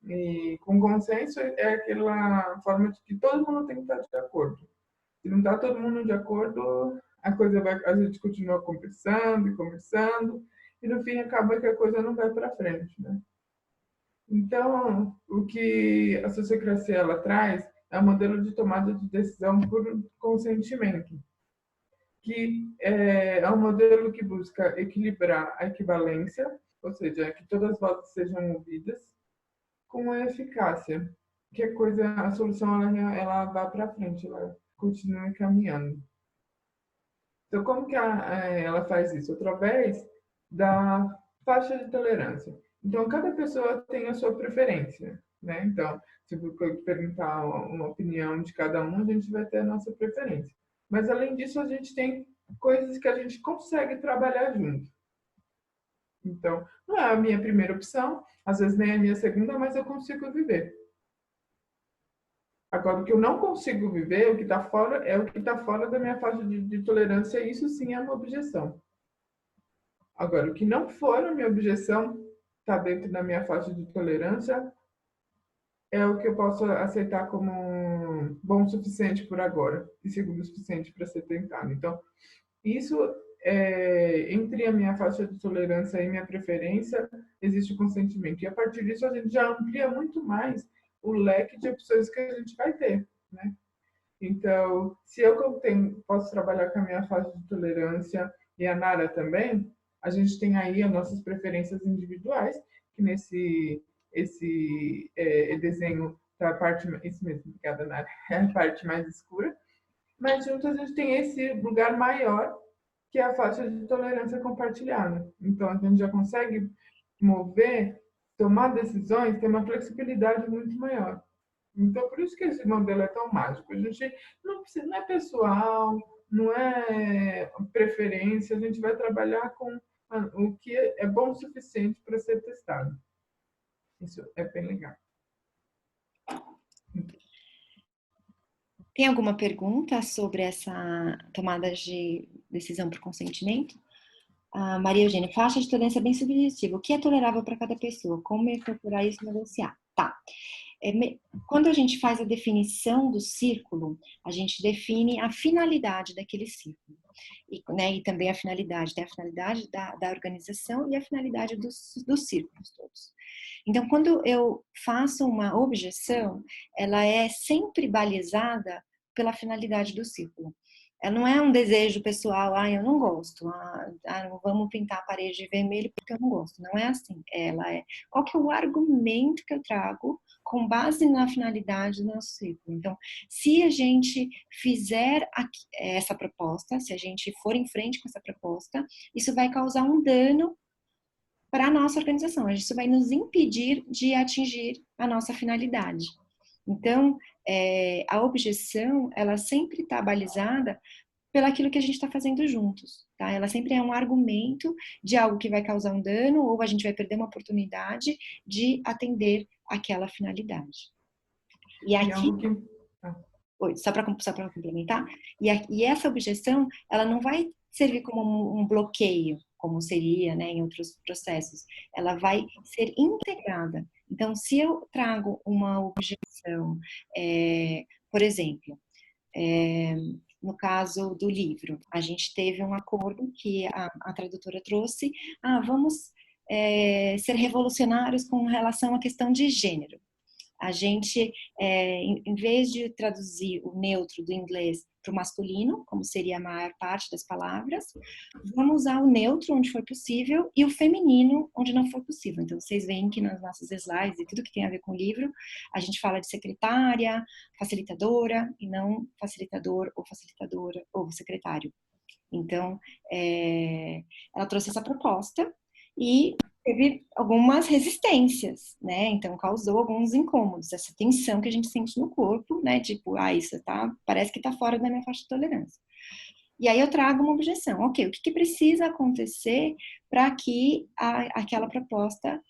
E com consenso é aquela forma de que todo mundo tem que estar de acordo. Se não está todo mundo de acordo, a gente continua conversando e no fim acaba que a coisa não vai para frente, né? Então, o que a sociocracia ela traz é um modelo de tomada de decisão por consentimento, que é um modelo que busca equilibrar a equivalência, ou seja, que todas as vozes sejam ouvidas, com a eficácia, que a solução ela vá para frente, ela continue caminhando. Então, como que ela faz isso? Através da faixa de tolerância. Então, cada pessoa tem a sua preferência, né? Então, se eu perguntar uma opinião de cada um, a gente vai ter a nossa preferência. Mas, além disso, a gente tem coisas que a gente consegue trabalhar junto. Então, não é a minha primeira opção, às vezes nem a minha segunda, mas eu consigo viver. Agora, o que eu não consigo viver, o que está fora, é o que está fora da minha faixa de tolerância, e isso sim é uma objeção. Agora, o que não for a minha objeção, está dentro da minha faixa de tolerância, é o que eu posso aceitar como bom o suficiente por agora e seguro o suficiente para ser tentado. Então, isso, entre a minha faixa de tolerância e minha preferência, existe o consentimento. E a partir disso, a gente já amplia muito mais o leque de opções que a gente vai ter, né? Então, se eu posso trabalhar com a minha faixa de tolerância e a Nara também, a gente tem aí as nossas preferências individuais, que esse desenho tá a parte, isso mesmo, obrigada, Nara, é a parte mais escura, mas junto a gente tem esse lugar maior, que é a faixa de tolerância compartilhada. Então, a gente já consegue mover, tomar decisões, ter uma flexibilidade muito maior. Então, por isso que esse modelo é tão mágico. A gente não precisa, não é pessoal, não é preferência, a gente vai trabalhar com o que é bom o suficiente para ser testado. Isso é bem legal. Tem alguma pergunta sobre essa tomada de decisão por consentimento? Maria Eugênia, faixa de tolerância bem subjetiva. O que é tolerável para cada pessoa? Como incorporar isso e negociar? Tá. Quando a gente faz a definição do círculo, a gente define a finalidade daquele círculo. E também a finalidade. Tem a finalidade da organização e a finalidade dos círculos todos. Então, quando eu faço uma objeção, ela é sempre balizada pela finalidade do círculo. Ela não é um desejo pessoal, eu não gosto, não vamos pintar a parede de vermelho porque eu não gosto. Não é assim. Ela é, qual que é o argumento que eu trago com base na finalidade do nosso círculo? Então, se a gente fizer essa proposta, se a gente for em frente com essa proposta, isso vai causar um dano para a nossa organização. Isso vai nos impedir de atingir a nossa finalidade. Então, a objeção, ela sempre está balizada pelaquilo que a gente está fazendo juntos, tá? Ela sempre é um argumento de algo que vai causar um dano ou a gente vai perder uma oportunidade de atender aquela finalidade. E aqui... Só para complementar, e essa objeção, ela não vai servir como um bloqueio, como seria, né, em outros processos. Ela vai ser integrada. Então, se eu trago uma objeção, por exemplo, no caso do livro, a gente teve um acordo que a tradutora trouxe, vamos ser revolucionários com relação à questão de gênero. A gente, em vez de traduzir o neutro do inglês para o masculino, como seria a maior parte das palavras, vamos usar o neutro onde for possível e o feminino onde não for possível. Então, vocês veem que nas nossas slides e tudo que tem a ver com o livro, a gente fala de secretária, facilitadora, e não facilitador ou facilitadora ou secretário. Então, ela trouxe essa proposta e teve algumas resistências, né? Então causou alguns incômodos, essa tensão que a gente sente no corpo, né? Tipo, isso parece que tá fora da minha faixa de tolerância. E aí eu trago uma objeção. Ok, o que precisa acontecer para que aquela proposta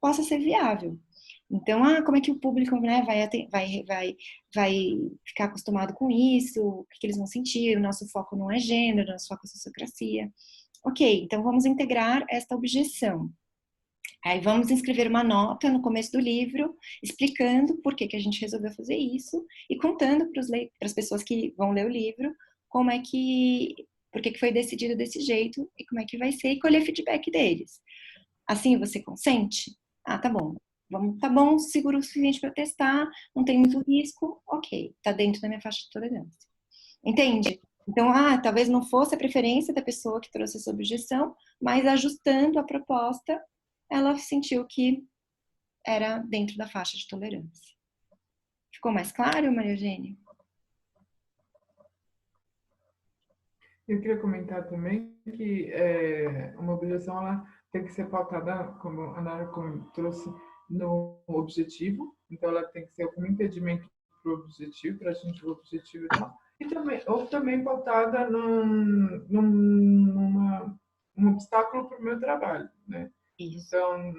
possa ser viável? Então, como é que o público, né, vai ficar acostumado com isso? O que eles vão sentir? O nosso foco não é gênero, o nosso foco é sociocracia. Ok, então vamos integrar esta objeção. Aí vamos escrever uma nota no começo do livro, explicando por que a gente resolveu fazer isso e contando para as pessoas que vão ler o livro por que foi decidido desse jeito e como é que vai ser e colher feedback deles. Assim você consente? Tá bom. Tá bom, seguro o suficiente para testar, não tem muito risco, ok, tá dentro da minha faixa de tolerância. Entende? Então, talvez não fosse a preferência da pessoa que trouxe essa objeção, mas ajustando a proposta, ela sentiu que era dentro da faixa de tolerância. Ficou mais claro, Maria Eugênia? Eu queria comentar também que uma objeção ela tem que ser pautada, como a Nara trouxe, no objetivo. Então, ela tem que ser algum impedimento para o objetivo, para atingir o objetivo e tal. Ou também pautada numa um obstáculo para o meu trabalho, né? Isso. Então,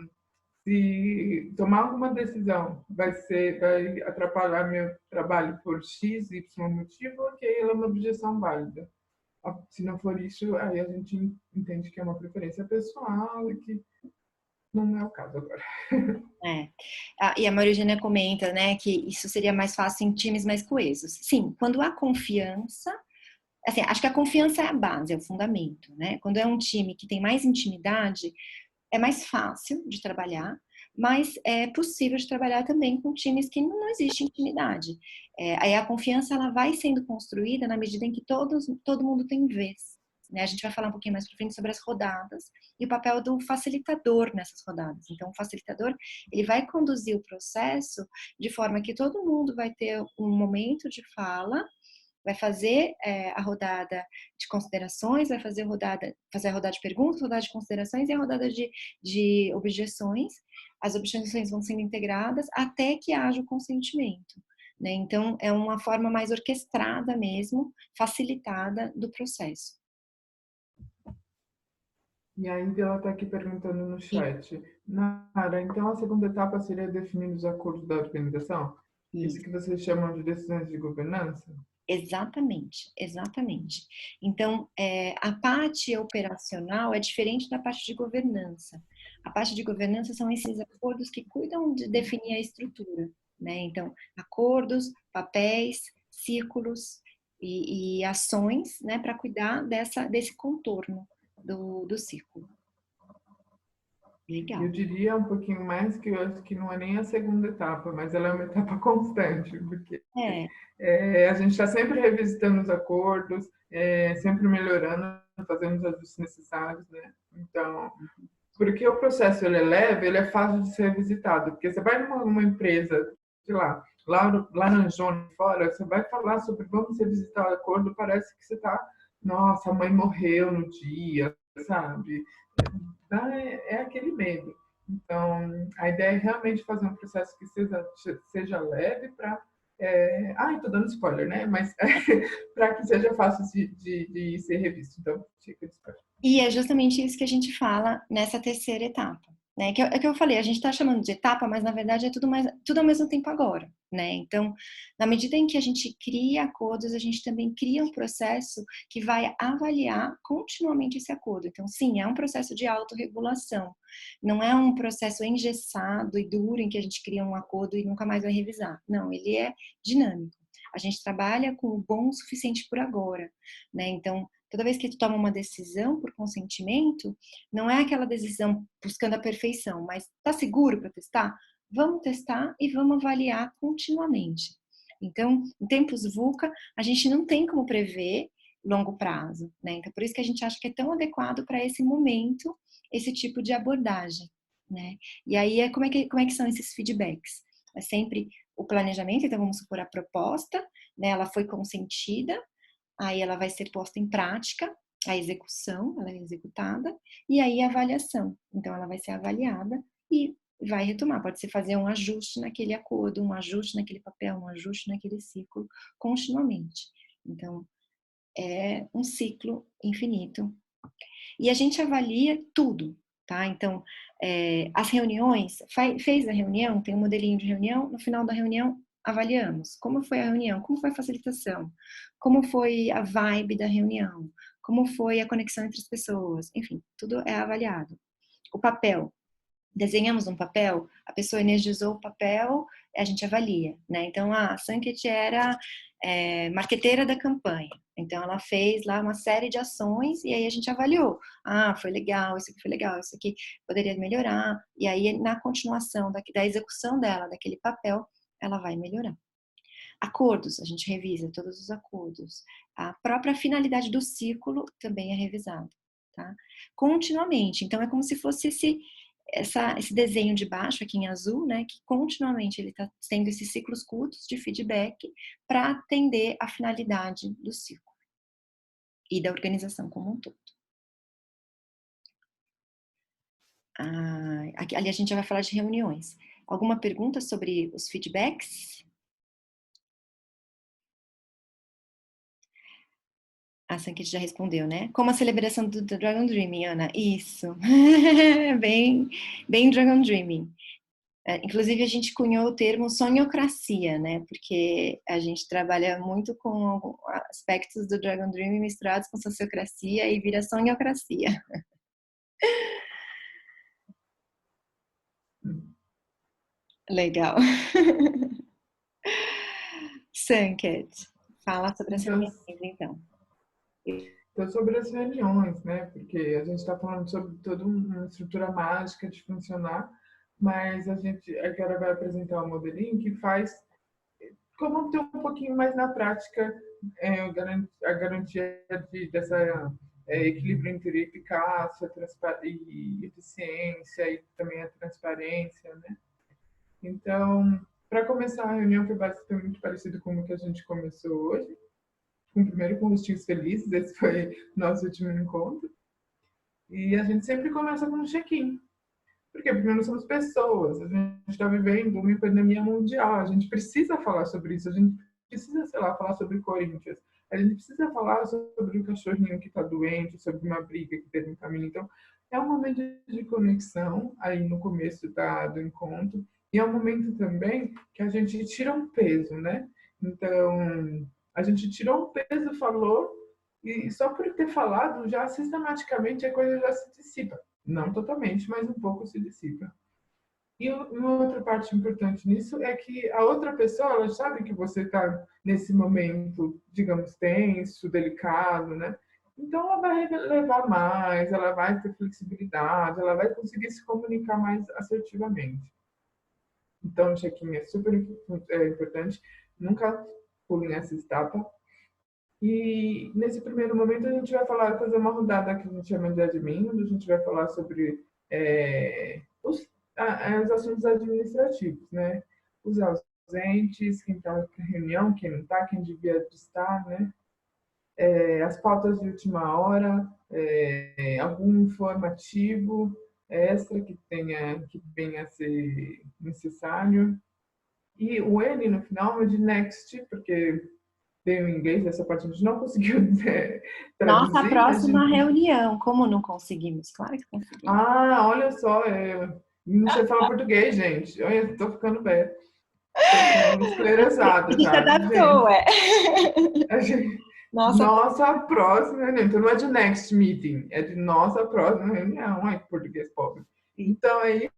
se tomar alguma decisão vai atrapalhar meu trabalho por X, Y motivo, ok, ela é uma objeção válida. Se não for isso, aí a gente entende que é uma preferência pessoal e que não é o caso agora. É. E a Maria Eugênia comenta, né, que isso seria mais fácil em times mais coesos. Sim, quando há confiança, assim, acho que a confiança é a base, é o fundamento, né? Quando é um time que tem mais intimidade, é mais fácil de trabalhar, mas é possível de trabalhar também com times que não existe intimidade. Aí a confiança ela vai sendo construída na medida em que todo mundo tem vez. Né? A gente vai falar um pouquinho mais para frente sobre as rodadas e o papel do facilitador nessas rodadas. Então, o facilitador ele vai conduzir o processo de forma que todo mundo vai ter um momento de fala, vai fazer a rodada de considerações, vai fazer a rodada de perguntas, rodada de considerações e a rodada de objeções. As objeções vão sendo integradas até que haja o consentimento. Né? Então, é uma forma mais orquestrada mesmo, facilitada do processo. E ainda ela está aqui perguntando no chat. Nara, então a segunda etapa seria definir os acordos da organização? Isso que vocês chamam de decisões de governança? Exatamente, exatamente. Então, a parte operacional é diferente da parte de governança. A parte de governança são esses acordos que cuidam de definir a estrutura, né? Então, acordos, papéis, círculos e ações, né, para cuidar desse contorno do círculo. Legal. Eu diria um pouquinho mais que eu acho que não é nem a segunda etapa, mas ela é uma etapa constante, porque a gente está sempre revisitando os acordos, sempre melhorando, fazendo os ajustes necessários, né? Então, porque o processo ele é leve, ele é fácil de ser revisitado, porque você vai numa empresa, sei lá na zona fora, você vai falar sobre vamos revisitar o acordo, parece que você está, nossa, a mãe morreu no dia, sabe? É aquele medo. Então, a ideia é realmente fazer um processo que seja leve para... estou dando spoiler, né? Mas para que seja fácil de ser revisto. Então, fica de spoiler. E é justamente isso que a gente fala nessa terceira etapa. Né? Que eu falei, a gente está chamando de etapa, mas na verdade é tudo ao mesmo tempo agora. Né? Então, na medida em que a gente cria acordos, a gente também cria um processo que vai avaliar continuamente esse acordo. Então, sim, é um processo de autorregulação. Não é um processo engessado e duro em que a gente cria um acordo e nunca mais vai revisar. Não, ele é dinâmico. A gente trabalha com o bom o suficiente por agora. Né? Então, toda vez que tu toma uma decisão por consentimento, não é aquela decisão buscando a perfeição, mas tá seguro para testar? Vamos testar e vamos avaliar continuamente. Então, em tempos VUCA, a gente não tem como prever longo prazo, né? Então, por isso que a gente acha que é tão adequado para esse momento, esse tipo de abordagem, né? E aí, como é que são esses feedbacks? É sempre o planejamento, então vamos supor a proposta, né? Ela foi consentida, aí ela vai ser posta em prática, a execução, ela é executada, e aí a avaliação. Então, ela vai ser avaliada e vai retomar. Pode ser fazer um ajuste naquele acordo, um ajuste naquele papel, um ajuste naquele ciclo, continuamente. Então, é um ciclo infinito. E a gente avalia tudo, tá? Então, as reuniões, fez a reunião, tem um modelinho de reunião, no final da reunião, avaliamos como foi a reunião, como foi a facilitação, como foi a vibe da reunião, como foi a conexão entre as pessoas, enfim, tudo é avaliado. O papel, desenhamos um papel, a pessoa energizou o papel, a gente avalia, né? Então, a Sanket era marqueteira da campanha, então ela fez lá uma série de ações e aí a gente avaliou. Foi legal, isso aqui foi legal, isso aqui poderia melhorar, e aí na continuação da execução dela, daquele papel, ela vai melhorar. Acordos, a gente revisa todos os acordos. A própria finalidade do ciclo também é revisada, tá? Continuamente. Então, é como se fosse esse desenho de baixo, aqui em azul, né? Que continuamente ele está tendo esses ciclos curtos de feedback para atender a finalidade do ciclo e da organização como um todo. Ali a gente já vai falar de reuniões. Alguma pergunta sobre os feedbacks? A Sanket já respondeu, né? Como a celebração do Dragon Dreaming, Ana. Isso. bem, bem Dragon Dreaming. Inclusive, a gente cunhou o termo sonhocracia, né? Porque a gente trabalha muito com aspectos do Dragon Dreaming misturados com sociocracia e vira sonhocracia. Legal. Sanket, fala sobre as reuniões, então. Então, sobre as reuniões, né? Porque a gente está falando sobre toda uma estrutura mágica de funcionar, mas a Kiara vai apresentar um modelinho que faz como ter um pouquinho mais na prática a garantia dessa equilíbrio entre eficácia e eficiência e também a transparência, né? Então, para começar a reunião foi basicamente muito parecido com o que a gente começou hoje, primeiro com rostinhos felizes, esse foi nosso último encontro. E a gente sempre começa com um check-in. Por quê? Porque nós somos pessoas, a gente está vivendo uma pandemia mundial, a gente precisa falar sobre isso, a gente precisa, sei lá, falar sobre Corinthians, a gente precisa falar sobre o cachorrinho que está doente, sobre uma briga que teve no caminho. Então, é um momento de conexão aí no começo do encontro, e é um momento também que a gente tira um peso, né? Então, a gente tirou um peso, falou, e só por ter falado, já sistematicamente a coisa já se dissipa. Não totalmente, mas um pouco se dissipa. E uma outra parte importante nisso é que a outra pessoa, ela sabe que você está nesse momento, digamos, tenso, delicado, né? Então, ela vai levar mais, ela vai ter flexibilidade, ela vai conseguir se comunicar mais assertivamente. Então, o check-in é super importante. Nunca pulem essa etapa. E nesse primeiro momento a gente vai fazer uma rodada que a gente chama de admin, onde a gente vai falar sobre os assuntos administrativos, né? Os ausentes, quem está na reunião, quem não está, quem devia estar, né? As pautas de última hora, algum informativo extra que venha a ser necessário. E o N no final é de next, porque veio em inglês, essa parte a gente não conseguiu traduzir. Nossa próxima reunião, como não conseguimos? Claro que conseguimos. Ah, olha só, não sei falar português, gente. Olha, estou ficando velha. Estou ficando esclerosada. A gente se adaptou, Nossa próxima reunião. Então não é de next meeting, é de nossa próxima reunião. Ai, que português pobre. Então aí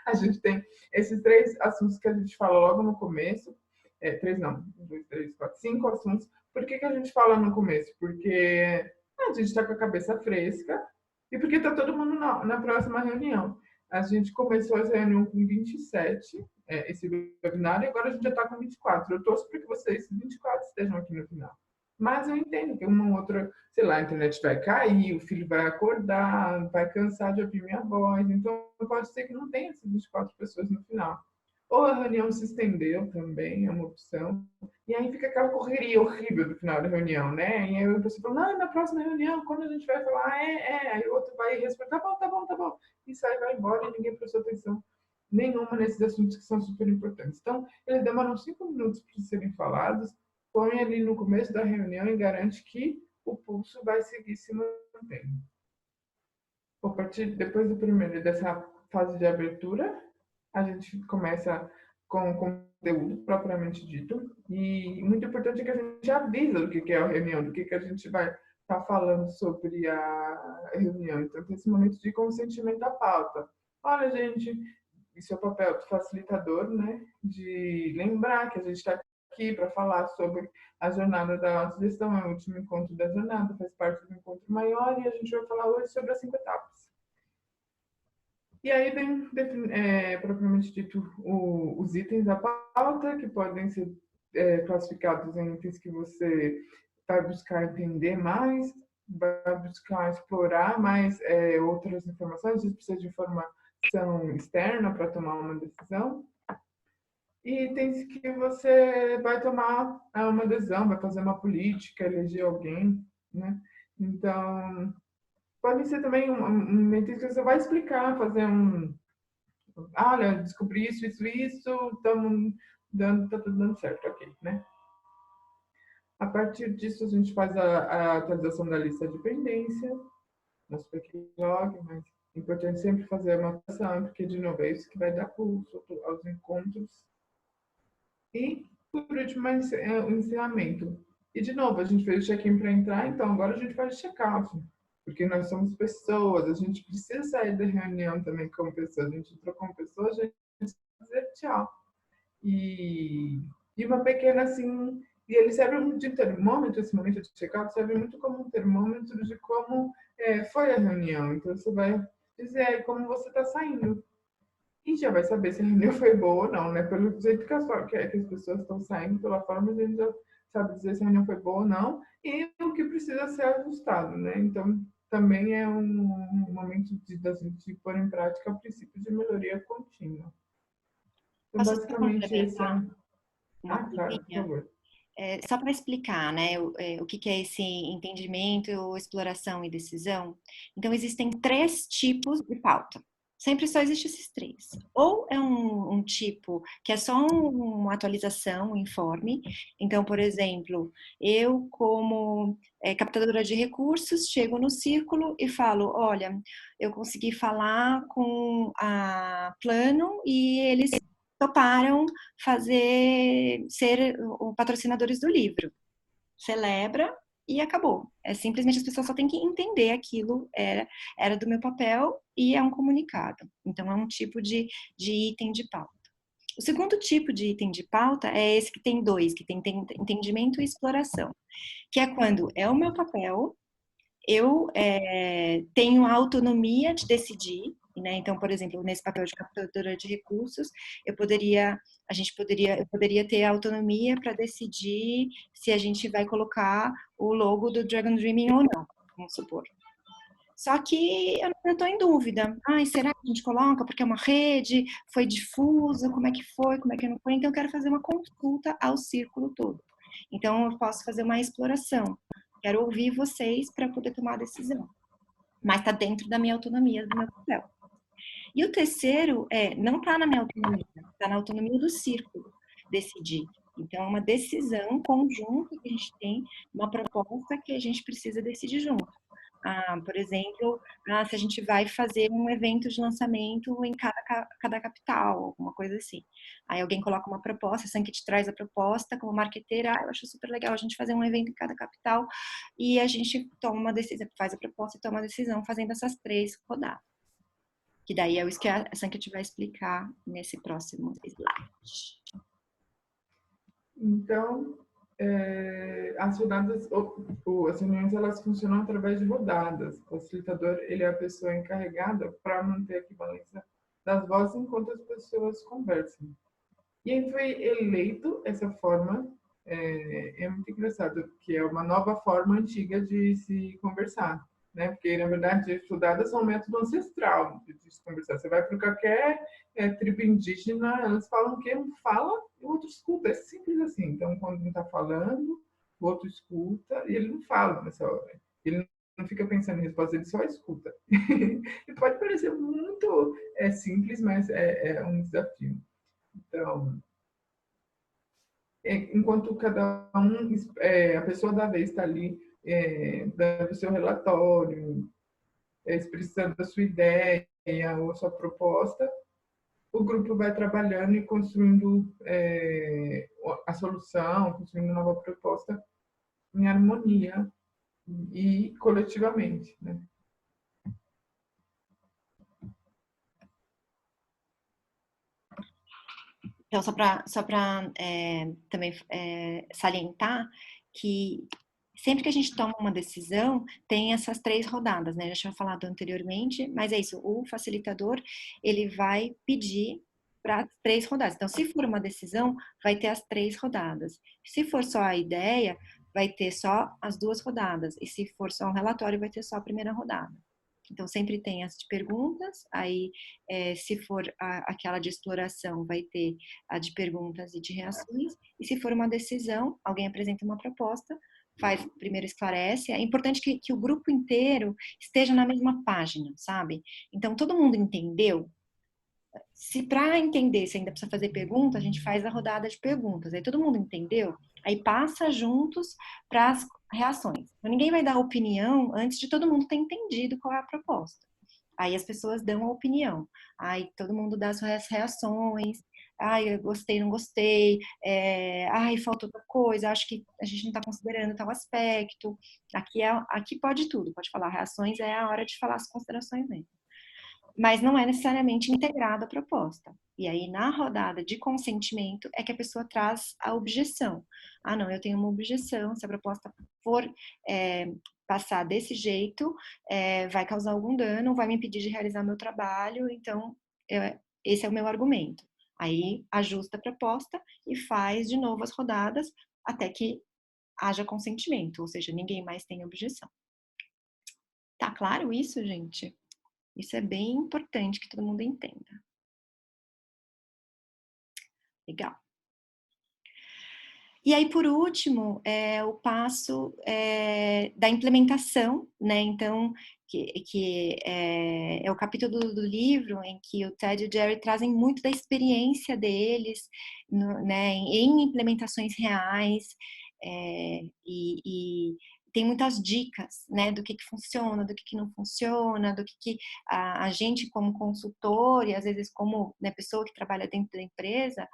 a gente tem esses 3 assuntos que a gente fala logo no começo. 3 não, 1, 2, 3, 4, 5 assuntos. Por que a gente fala no começo? Porque a gente está com a cabeça fresca e porque está todo mundo na próxima reunião. A gente começou essa reunião com 27, esse webinar, e agora a gente já está com 24. Eu torço para que vocês, 24, estejam aqui no final. Mas eu entendo que uma outra, sei lá, a internet vai cair, o filho vai acordar, vai cansar de ouvir minha voz. Então, pode ser que não tenha essas 24 pessoas no final. Ou a reunião se estendeu também, é uma opção. E aí fica aquela correria horrível do final da reunião, né? E aí a pessoa fala, não, na próxima reunião, quando a gente vai falar, aí o outro vai responder, tá bom, tá bom, tá bom. E sai, vai embora e ninguém prestou atenção nenhuma nesses assuntos que são super importantes. Então, eles demoram 5 minutos para serem falados, põe ali no começo da reunião e garante que o pulso vai seguir se mantendo. A partir depois dessa fase de abertura, a gente começa com o conteúdo propriamente dito. E muito importante é que a gente avisa do que é a reunião, do que a gente vai estar falando sobre a reunião. Então, tem esse momento de consentimento à pauta. Olha, gente, isso é o papel do facilitador, né? De lembrar que a gente está aqui para falar sobre a jornada da autogestão, é o último encontro da jornada, faz parte do encontro maior, e a gente vai falar hoje sobre as 5 etapas. E aí vem, propriamente dito, os itens da pauta, que podem ser classificados em itens que você vai buscar entender mais, vai buscar explorar mais outras informações, você precisa de informação externa para tomar uma decisão. E itens que você vai tomar uma decisão, vai fazer uma política, eleger alguém, né? Então, pode ser também um item que você vai explicar, fazer olha, descobri isso, tá tudo dando certo aqui, né? A partir disso, a gente faz a atualização da lista de pendência, nosso backlog, mas é importante sempre fazer a anotação, porque, de novo, é isso que vai dar pulso aos encontros. E, por último, o encerramento. E, de novo, a gente fez o check-in para entrar, então agora a gente faz o check-out, porque nós somos pessoas, a gente precisa sair da reunião também como pessoas, a gente entrou como pessoa, a gente precisa dizer tchau. E uma pequena, assim, e ele serve de termômetro, esse momento de check-out serve muito como um termômetro de como foi a reunião. Então, você vai dizer aí como você está saindo. E já vai saber se a reunião foi boa ou não, né? Pelo jeito que as pessoas estão saindo, pela forma, a gente já sabe dizer se a reunião foi boa ou não e o que precisa ser ajustado, né? Então, também é um momento da gente pôr em prática o princípio de melhoria contínua. Então, Posso só basicamente, esse é... complementar uma claro, por coisinha? favor. Só para explicar, né, o que é esse entendimento, exploração e decisão. Então, existem 3 tipos de pauta. Sempre só existem esses 3. Ou é um tipo que é só uma atualização, um informe. Então, por exemplo, eu como captadora de recursos, chego no círculo e falo, olha, eu consegui falar com a Plano e eles toparam ser patrocinadores do livro. Celebra e acabou. Simplesmente as pessoas só têm que entender aquilo era do meu papel e é um comunicado. Então é um tipo de item de pauta. O segundo tipo de item de pauta é esse que tem 2, que tem entendimento e exploração, que é quando é o meu papel, eu tenho a autonomia de decidir, né? Então, por exemplo, nesse papel de captadora de recursos, eu poderia ter a autonomia para decidir se a gente vai colocar o logo do Dragon Dreaming ou não, vamos supor. Só que eu estou em dúvida. Será que a gente coloca? Porque é uma rede, foi difusa, como é que foi, como é que não foi? Então, eu quero fazer uma consulta ao círculo todo. Então, eu posso fazer uma exploração. Quero ouvir vocês para poder tomar a decisão. Mas está dentro da minha autonomia, do meu papel. E o terceiro não está na minha autonomia, está na autonomia do círculo decidir. Então, é uma decisão conjunta que a gente tem, uma proposta que a gente precisa decidir junto. Por exemplo, se a gente vai fazer um evento de lançamento em cada capital, alguma coisa assim. Aí alguém coloca uma proposta, a Sankit traz a proposta como marqueteira, eu acho super legal a gente fazer um evento em cada capital e a gente toma uma decisão, faz a proposta e toma a decisão fazendo essas 3 rodadas. Que daí é isso que a Sankit vai explicar nesse próximo slide. Então, as rodadas, as reuniões, elas funcionam através de rodadas. O facilitador, ele é a pessoa encarregada para manter a equivalência das vozes enquanto as pessoas conversam. E aí foi eleito essa forma, é muito engraçado, que é uma nova forma antiga de se conversar, né? Porque, na verdade, as rodadas são um método ancestral de se conversar. Você vai para qualquer tribo indígena, elas falam que um fala e o outro escuta. É simples assim. Então, quando um está falando, o outro escuta e ele não fala nessa hora. Ele não fica pensando em resposta, ele só escuta. E pode parecer muito simples, mas é um desafio. Então, enquanto cada um, a pessoa da vez está ali dando o seu relatório, expressando a sua ideia ou a sua proposta, o grupo vai trabalhando e construindo a solução, construindo nova proposta em harmonia e coletivamente, né? Então, só para também salientar que sempre que a gente toma uma decisão, tem essas 3 rodadas, né? Já tinha falado anteriormente, mas é isso, o facilitador, ele vai pedir para 3 rodadas. Então, se for uma decisão, vai ter as 3 rodadas. Se for só a ideia, vai ter só as 2 rodadas. E se for só um relatório, vai ter só a primeira rodada. Então, sempre tem as de perguntas, aí se for aquela de exploração, vai ter a de perguntas e de reações, e se for uma decisão, alguém apresenta uma proposta, primeiro esclarece, é importante que o grupo inteiro esteja na mesma página, sabe? Então, todo mundo entendeu? Se para entender, se ainda precisa fazer pergunta, a gente faz a rodada de perguntas. Aí todo mundo entendeu? Aí passa juntos para as reações. Então, ninguém vai dar opinião antes de todo mundo ter entendido qual é a proposta. Aí as pessoas dão a opinião. Aí todo mundo dá as reações. Ai, eu gostei, não gostei. Ai, faltou outra coisa. Acho que a gente não está considerando tal aspecto. Aqui pode tudo, pode falar. Reações é a hora de falar as considerações mesmo. Mas não é necessariamente integrada a proposta. E aí, na rodada de consentimento, é que a pessoa traz a objeção. Ah, não, eu tenho uma objeção, se a proposta for passar desse jeito, vai causar algum dano, vai me impedir de realizar meu trabalho, então, esse é o meu argumento. Aí, ajusta a proposta e faz de novo as rodadas até que haja consentimento, ou seja, ninguém mais tem objeção. Tá claro isso, gente? Isso é bem importante que todo mundo entenda. Legal. E aí, por último, o passo da implementação, né? Então, que é o capítulo do livro em que o Ted e o Jerry trazem muito da experiência deles, né, em implementações reais, e tem muitas dicas, né, do que funciona, do que não funciona, do que a gente como consultor e às vezes como, né, pessoa que trabalha dentro da empresa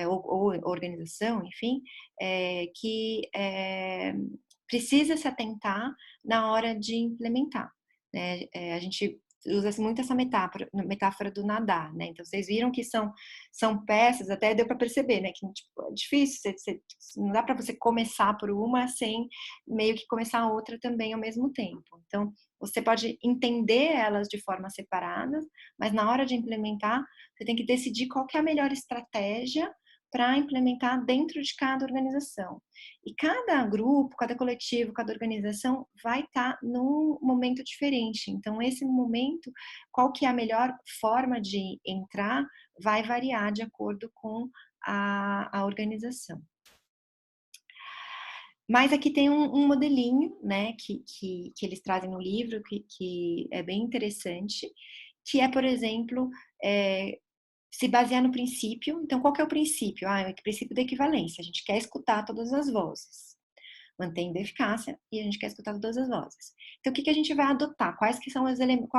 ou organização, enfim, que precisa se atentar na hora de implementar, né? A gente usa muito essa metáfora do nadar, né? Então, vocês viram que são peças, até deu para perceber, né? Que tipo, é difícil, não dá para você começar por uma sem meio que começar a outra também ao mesmo tempo. Então, você pode entender elas de forma separada, mas na hora de implementar, você tem que decidir qual que é a melhor estratégia para implementar dentro de cada organização. E cada grupo, cada coletivo, cada organização vai estar num momento diferente. Então, esse momento, qual que é a melhor forma de entrar, vai variar de acordo com a organização. Mas aqui tem um modelinho, né, que eles trazem no livro, que é bem interessante, que é, por exemplo, se basear no princípio. Então, qual que é o princípio? É o princípio da equivalência. A gente quer escutar todas as vozes, mantendo a eficácia, e a gente quer escutar todas as vozes. Então, o que a gente vai adotar? Qual é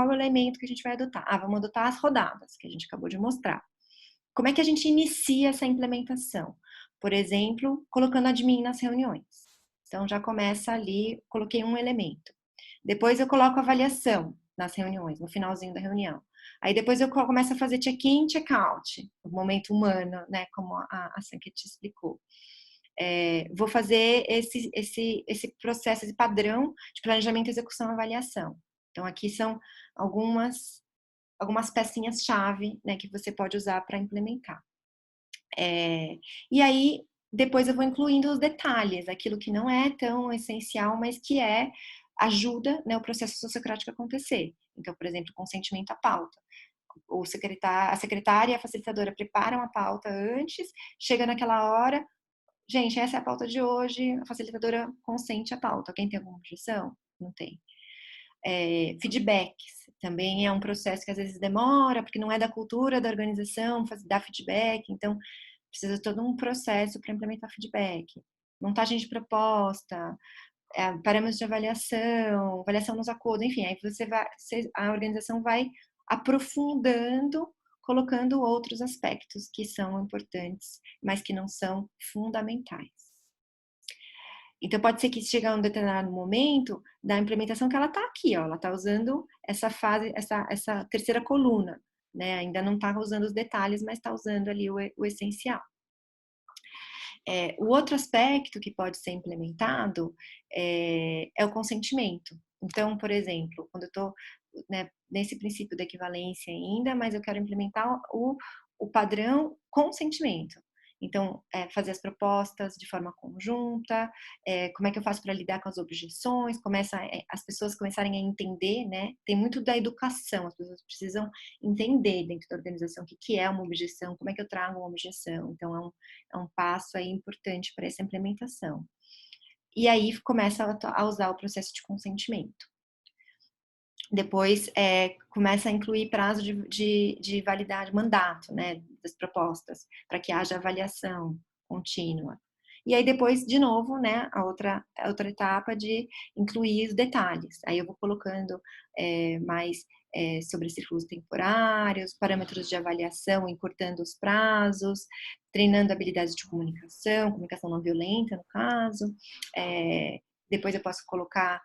o elemento que a gente vai adotar? Vamos adotar as rodadas, que a gente acabou de mostrar. Como é que a gente inicia essa implementação? Por exemplo, colocando admin nas reuniões. Então, já começa ali, coloquei um elemento. Depois eu coloco avaliação nas reuniões, no finalzinho da reunião. Aí depois eu começo a fazer check-in, check-out, o momento humano, né, como a Sanket te explicou. Vou fazer esse processo, esse padrão de planejamento, execução e avaliação. Então, aqui são algumas pecinhas-chave, né, que você pode usar para implementar. E aí, depois eu vou incluindo os detalhes, aquilo que não é tão essencial, mas que ajuda, né, o processo sociocrático a acontecer. Então, por exemplo, consentimento à pauta. A secretária e a facilitadora preparam a pauta antes, chega naquela hora, gente, essa é a pauta de hoje, a facilitadora consente a pauta. Quem tem alguma objeção? Não tem. Feedbacks também é um processo que às vezes demora, porque não é da cultura da organização dar feedback, então precisa de todo um processo para implementar feedback. Montagem de proposta, parâmetros de avaliação nos acordos, enfim, aí a organização vai aprofundando, colocando outros aspectos que são importantes, mas que não são fundamentais. Então, pode ser que chegue a um determinado momento da implementação que ela está aqui, ela está usando essa fase, essa terceira coluna, né? Ainda não está usando os detalhes, mas está usando ali o essencial. O outro aspecto que pode ser implementado é o consentimento. Então, por exemplo, quando eu estou, né, nesse princípio da equivalência ainda, mas eu quero implementar o padrão consentimento. Então, fazer as propostas de forma conjunta, como é que eu faço para lidar com as objeções, as pessoas começarem a entender, né? Tem muito da educação, as pessoas precisam entender dentro da organização o que é uma objeção, como é que eu trago uma objeção. Então, é um passo aí importante para essa implementação. E aí começa a usar o processo de consentimento. Depois, começa a incluir prazo de validade, mandato, né, das propostas, para que haja avaliação contínua. E aí depois, de novo, né, a outra etapa de incluir os detalhes. Aí eu vou colocando mais sobre círculos temporários, parâmetros de avaliação, encurtando os prazos, treinando habilidades de comunicação não violenta, no caso. Depois eu posso colocar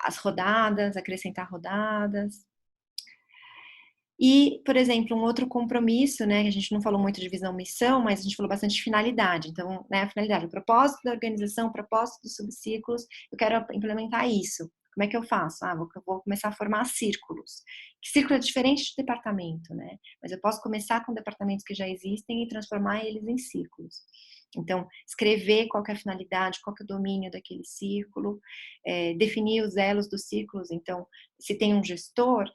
as rodadas, acrescentar rodadas. E, por exemplo, um outro compromisso, né, que a gente não falou muito de visão-missão, mas a gente falou bastante de finalidade. Então, né, a finalidade, o propósito da organização, o propósito dos subciclos, eu quero implementar isso. Como é que eu faço? Vou começar a formar círculos. Círculo é diferente de departamento, né? Mas eu posso começar com departamentos que já existem e transformar eles em círculos. Então, escrever qual é a finalidade, qual é o domínio daquele círculo, definir os elos dos círculos. Então, se tem um gestor,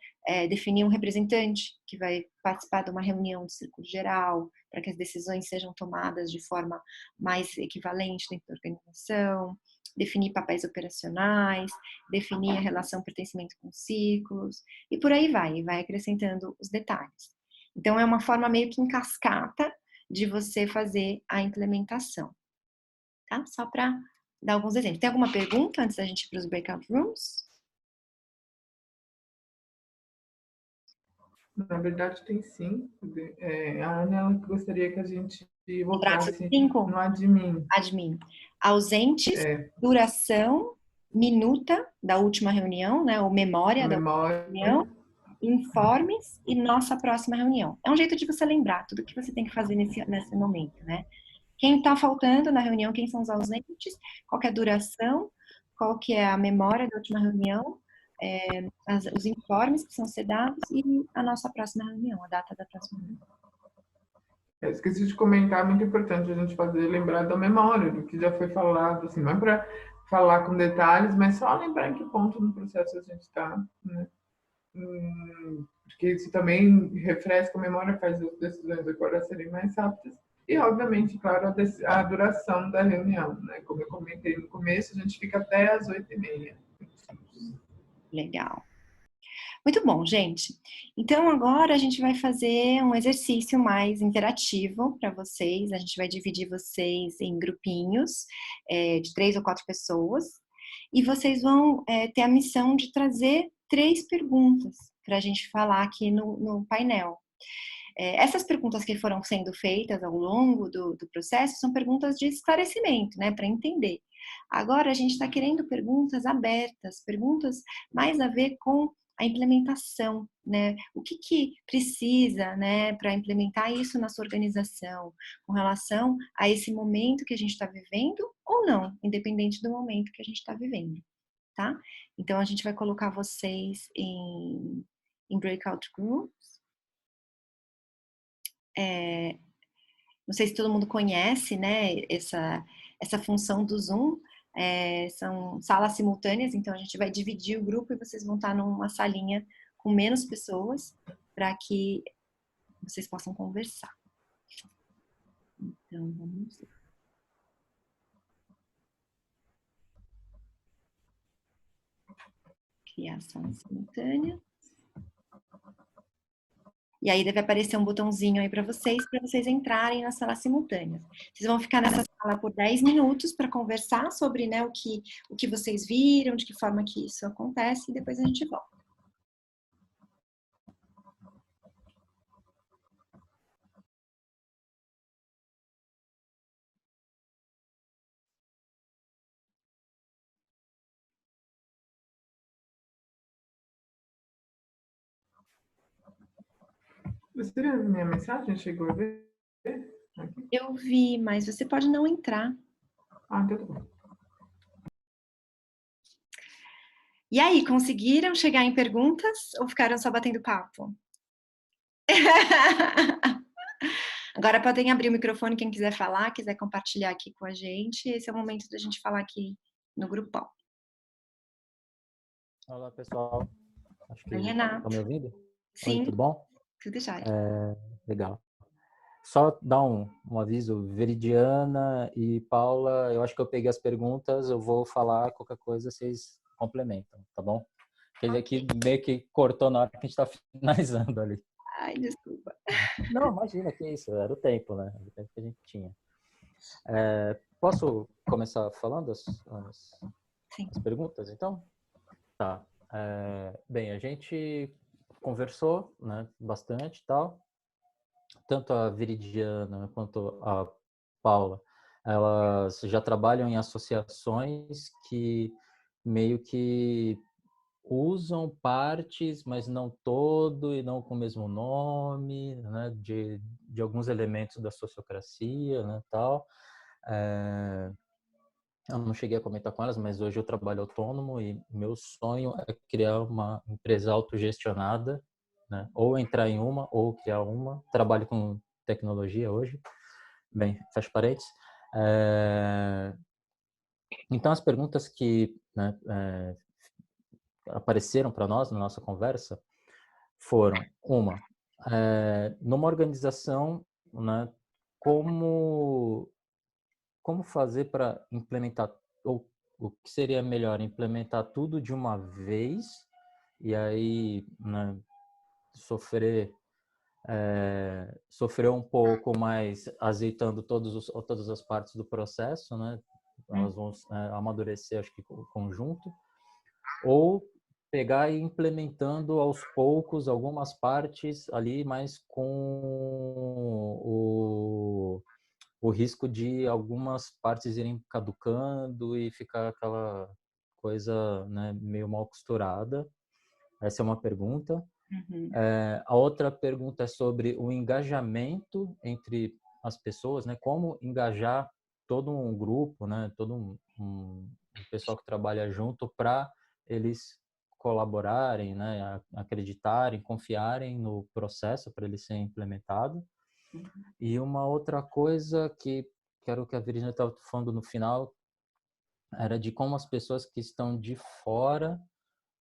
definir um representante que vai participar de uma reunião do círculo geral, para que as decisões sejam tomadas de forma mais equivalente dentro da organização, definir papéis operacionais, definir a relação pertencimento com círculos, e por aí vai acrescentando os detalhes. Então, é uma forma meio que em cascata de você fazer a implementação, tá? Só para dar alguns exemplos. Tem alguma pergunta antes da gente ir para os breakout rooms? Na verdade, tem sim. A Ana ela gostaria que a gente voltasse no admin. Admin. Ausentes, duração, minuta da última reunião, né? Ou memória da última reunião, informes e nossa próxima reunião. É um jeito de você lembrar tudo que você tem que fazer nesse momento, né? Quem está faltando na reunião, quem são os ausentes, qual que é a duração, qual que é a memória da última reunião, os informes que são ser dados e a nossa próxima reunião, a data da próxima reunião. Esqueci de comentar, muito importante a gente fazer lembrar da memória, do que já foi falado, assim, não é para falar com detalhes, mas só lembrar em que ponto no processo a gente está, né? Porque isso também refresca a memória, faz as decisões agora serem mais rápidas. E, obviamente, claro, a duração da reunião, né? Como eu comentei no começo, a gente fica até às 8h30. Legal. Muito bom, gente. Então, agora a gente vai fazer um exercício mais interativo para vocês. A gente vai dividir vocês em grupinhos de 3 ou 4 pessoas. E vocês vão ter a missão de trazer 3 perguntas para a gente falar aqui no painel. Essas perguntas que foram sendo feitas ao longo do processo são perguntas de esclarecimento, né, para entender. Agora a gente está querendo perguntas abertas, perguntas mais a ver com a implementação, né? O que precisa, né, para implementar isso na sua organização, com relação a esse momento que a gente está vivendo ou não, independente do momento que a gente está vivendo, tá? Então a gente vai colocar vocês em breakout groups. Não sei se todo mundo conhece, né, essa função do Zoom. São salas simultâneas, então a gente vai dividir o grupo e vocês vão estar numa salinha com menos pessoas para que vocês possam conversar. Então, vamos lá. Criar sala simultânea. E aí deve aparecer um botãozinho aí para vocês entrarem na sala simultânea. Vocês vão ficar nessa sala por 10 minutos para conversar sobre, né, o que vocês viram, de que forma que isso acontece, e depois a gente volta. Você viu a minha mensagem? Chegou a ver? Aqui? Eu vi, mas você pode não entrar. Então tá bom. E aí, conseguiram chegar em perguntas ou ficaram só batendo papo? Agora podem abrir o microfone quem quiser falar, quiser compartilhar aqui com a gente. Esse é o momento da gente falar aqui no grupão. Olá, pessoal. Acho que Renato. estão me ouvindo? Sim. Oi, tudo bom? Tudo jóia. Legal. Só dar um aviso, Veridiana e Paula, eu acho que eu peguei as perguntas, eu vou falar qualquer coisa, vocês complementam, tá bom? Aquele aqui meio que cortou na hora que a gente está finalizando ali. Ai, desculpa. Não, imagina que isso, era o tempo, né? Era o tempo que a gente tinha. Posso começar falando as perguntas, então? Tá. Bem, a gente conversou, né, bastante e tal. Tanto a Viridiana quanto a Paula, elas já trabalham em associações que meio que usam partes, mas não todo e não com o mesmo nome, né, de alguns elementos da sociocracia, né, tal. Eu não cheguei a comentar com elas, mas hoje eu trabalho autônomo e meu sonho é criar uma empresa autogestionada, né? Ou entrar em uma, ou criar uma. Trabalho com tecnologia hoje. Bem, fecha parênteses. Então, as perguntas que, né, apareceram para nós na nossa conversa foram, numa organização, né, como fazer para implementar, ou o que seria melhor, implementar tudo de uma vez e aí, né, sofrer um pouco mais azeitando todas as partes do processo, né? Elas vão amadurecer, acho que o conjunto, ou pegar e implementando aos poucos algumas partes ali, mas com o risco de algumas partes irem caducando e ficar aquela coisa, né, meio mal costurada. Essa é uma pergunta. A outra pergunta é sobre o engajamento entre as pessoas, né? Como engajar todo um grupo, né? Todo um pessoal que trabalha junto para eles colaborarem, né? Acreditarem, confiarem no processo para ele ser implementado. E uma outra coisa que quero que a Virginia estava falando no final era de como as pessoas que estão de fora,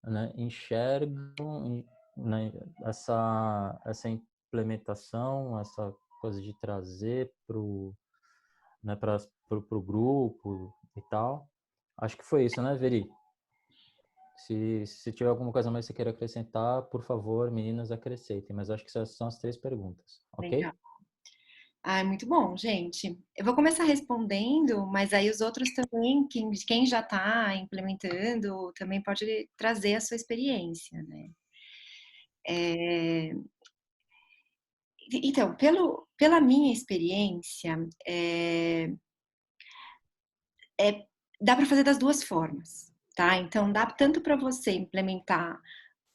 né, enxergam, né, essa implementação, essa coisa de trazer né, para o grupo e tal. Acho que foi isso, né, Veri? Se tiver alguma coisa mais que você queira acrescentar, por favor, meninas, acrescentem. Mas acho que essas são as 3 perguntas, ok? Legal. Muito bom, gente. Eu vou começar respondendo, mas aí os outros também, quem já está implementando, também pode trazer a sua experiência, né? Então, pela minha experiência, dá para fazer das duas formas, tá? Então, dá tanto para você implementar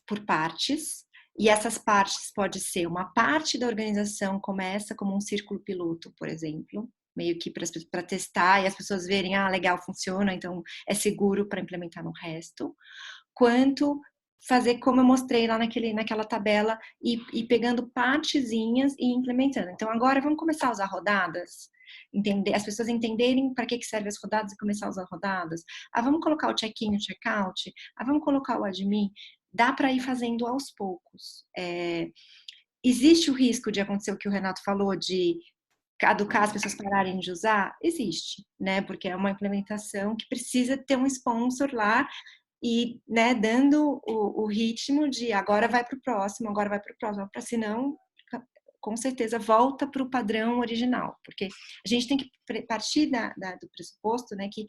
por partes, e essas partes pode ser uma parte da organização começa como um círculo piloto, por exemplo, meio que para testar e as pessoas verem, legal, funciona, então é seguro para implementar no resto, quanto fazer como eu mostrei lá naquela tabela e pegando partezinhas e implementando. Então agora vamos começar a usar rodadas, as pessoas entenderem para que servem as rodadas e começar a usar rodadas. Vamos colocar o check-in, o check-out. Vamos colocar o admin. Dá para ir fazendo aos poucos. Existe o risco de acontecer o que o Renato falou, de caducar, as pessoas pararem de usar? Existe, né? Porque é uma implementação que precisa ter um sponsor lá e, né, dando o ritmo de agora vai para o próximo, para senão, com certeza, volta para o padrão original. Porque a gente tem que partir do pressuposto, né, que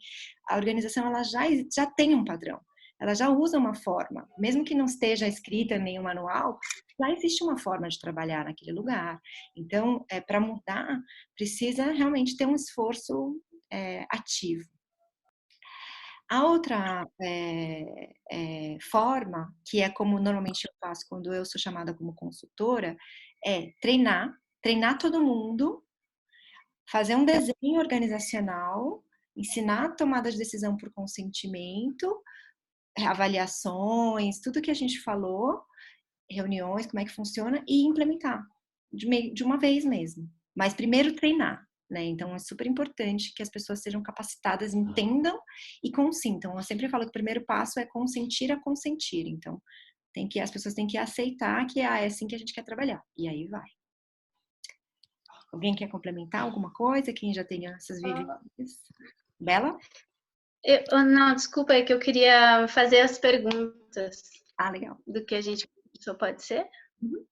a organização ela já tem um padrão. Ela já usa uma forma, mesmo que não esteja escrita em nenhum manual, já existe uma forma de trabalhar naquele lugar. Então, para mudar, precisa realmente ter um esforço ativo. A outra forma, que é como normalmente eu faço quando eu sou chamada como consultora, é treinar todo mundo, fazer um desenho organizacional, ensinar a tomada de decisão por consentimento, avaliações, tudo que a gente falou, reuniões, como é que funciona, e implementar de uma vez mesmo. Mas primeiro treinar, né? Então é super importante que as pessoas sejam capacitadas, entendam e consintam. Eu sempre falo que o primeiro passo é consentir a consentir. Então as pessoas têm que aceitar que é assim que a gente quer trabalhar. E aí vai. Alguém quer complementar alguma coisa? Quem já tem essas vivências? Bela? Não, desculpa, é que eu queria fazer as perguntas. Ah, legal. do que a gente conversou, pode ser? Uhum.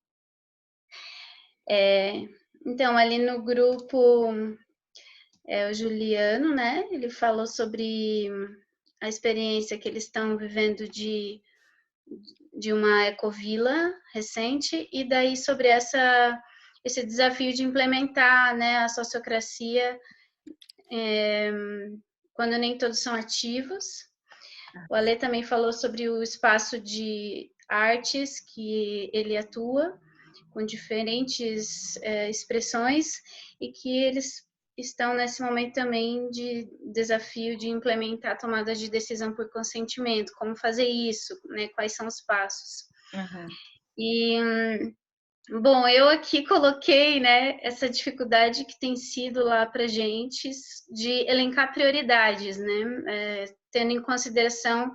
Então, ali no grupo, o Juliano, né? Ele falou sobre a experiência que eles estão vivendo de uma ecovila recente, e daí sobre esse desafio de implementar, né, a sociocracia quando nem todos são ativos. O Ale também falou sobre o espaço de artes que ele atua, com diferentes expressões, e que eles estão nesse momento também de desafio de implementar tomadas de decisão por consentimento, como fazer isso, né? Quais são os passos. Uhum. E, bom, eu aqui coloquei, né, essa dificuldade que tem sido lá para gente de elencar prioridades, né? Tendo em consideração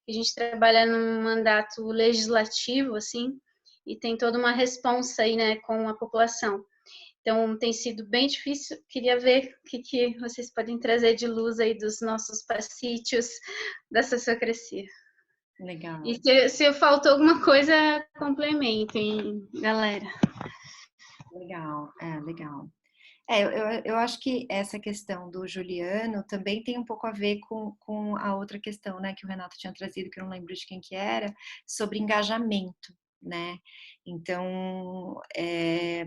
que a gente trabalha num mandato legislativo, assim, e tem toda uma responsa aí, né, com a população. Então, tem sido bem difícil. Queria ver o que vocês podem trazer de luz aí dos nossos passítios da sociocracia. Legal. E se faltou alguma coisa, complementem, galera. Legal, legal. Eu acho que essa questão do Juliano também tem um pouco a ver com a outra questão, né, que o Renato tinha trazido, que eu não lembro de quem que era, sobre engajamento, né? Então, é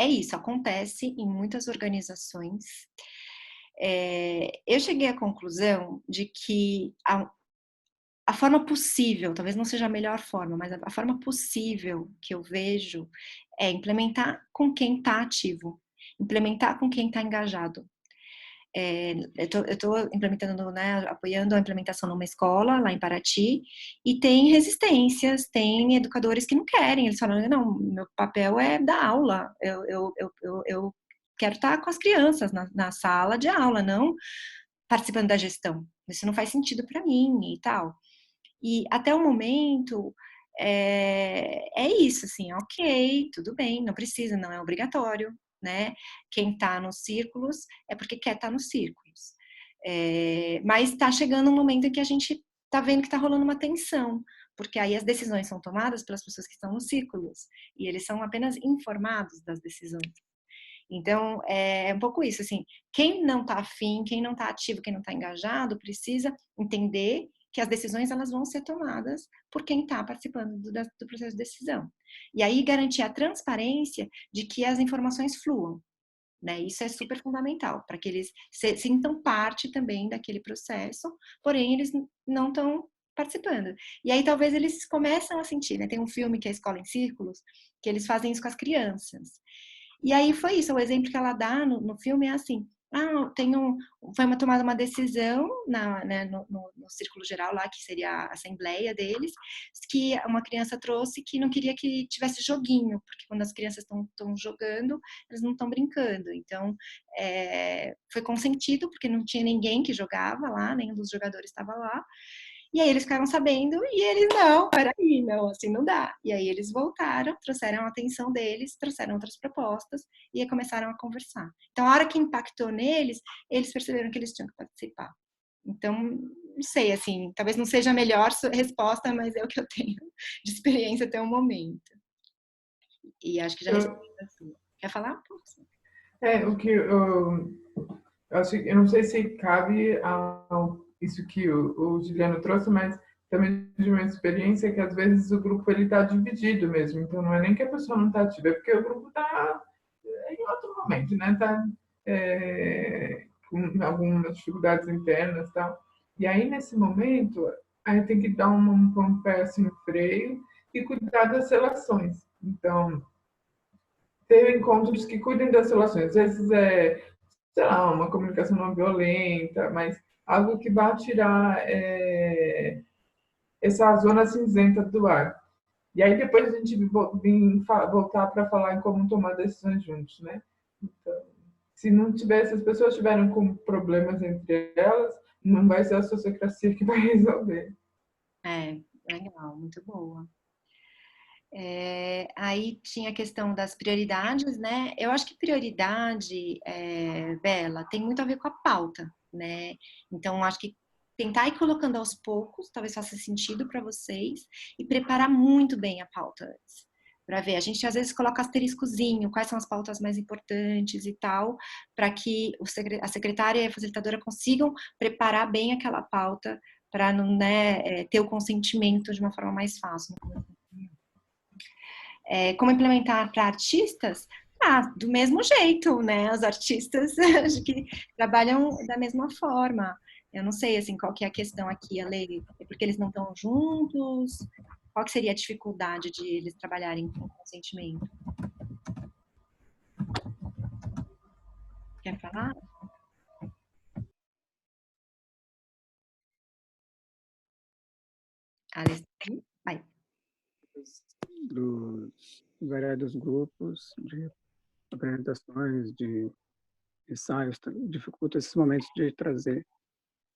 isso, acontece em muitas organizações. Eu cheguei à conclusão de que a forma possível, talvez não seja a melhor forma, mas a forma possível que eu vejo é implementar com quem está ativo, implementar com quem está engajado. Eu estou implementando, né, apoiando a implementação numa escola lá em Paraty, e tem resistências, tem educadores que não querem, eles falam, não, meu papel é dar aula, eu quero estar com as crianças na sala de aula, não participando da gestão, isso não faz sentido para mim e tal. E até o momento é isso, assim, ok, tudo bem, não precisa, não é obrigatório, né? Quem está nos círculos é porque quer estar nos círculos. Mas está chegando um momento em que a gente está vendo que está rolando uma tensão, porque aí as decisões são tomadas pelas pessoas que estão nos círculos, e eles são apenas informados das decisões. Então, é um pouco isso, assim, quem não está afim, quem não está ativo, quem não está engajado, precisa entender que as decisões elas vão ser tomadas por quem está participando do processo de decisão. E aí garantir a transparência de que as informações fluam, né? Isso é super fundamental, para que eles sintam parte também daquele processo, porém eles não estão participando. E aí talvez eles começam a sentir, né? Tem um filme que é Escola em Círculos, que eles fazem isso com as crianças. E aí foi isso, o exemplo que ela dá no filme é assim, foi tomada uma decisão né, no círculo geral lá, que seria a assembleia deles, que uma criança trouxe que não queria que tivesse joguinho, porque quando as crianças estão jogando, elas não estão brincando. Então, foi consentido, porque não tinha ninguém que jogava lá, nenhum dos jogadores estava lá. E aí eles ficaram sabendo e eles, não, peraí, não, assim não dá. E aí eles voltaram, trouxeram a atenção deles, trouxeram outras propostas e aí começaram a conversar. Então, a hora que impactou neles, eles perceberam que eles tinham que participar. Então, não sei, assim, talvez não seja a melhor resposta, mas é o que eu tenho de experiência até o momento. E acho que já respondi assim. Quer falar? O que eu não sei se cabe ao isso que o Juliano trouxe, mas também de uma experiência que às vezes o grupo ele está dividido mesmo, então não é nem que a pessoa não está ativa, é porque o grupo está em outro momento, né? Está com algumas dificuldades internas e tal. E aí, nesse momento, a gente tem que dar um pé assim no freio e cuidar das relações. Então, ter encontros que cuidem das relações. Às vezes sei lá, uma comunicação não violenta, mas algo que vá tirar essa zona cinzenta do ar. E aí depois a gente voltar para falar em como tomar decisões juntos, né? Então, se não tiver, se as pessoas tiverem com problemas entre elas, não vai ser a sociocracia que vai resolver. Legal, muito boa. Aí tinha a questão das prioridades, né? Eu acho que prioridade, Bela, tem muito a ver com a pauta, né? Então, acho que tentar ir colocando aos poucos, talvez faça sentido para vocês, e preparar muito bem a pauta antes. Para ver, a gente às vezes coloca asteriscozinho, quais são as pautas mais importantes e tal, para que a secretária e a facilitadora consigam preparar bem aquela pauta para não, né, ter o consentimento de uma forma mais fácil. Como implementar para artistas? Do mesmo jeito, né? Os artistas acho que trabalham da mesma forma. Eu não sei, assim, qual que é a questão aqui, Ale? É porque eles não estão juntos? Qual que seria a dificuldade de eles trabalharem com consentimento? Quer falar? Ale, vai. Dos variados grupos de apresentações, de ensaios, dificulta esses momentos de trazer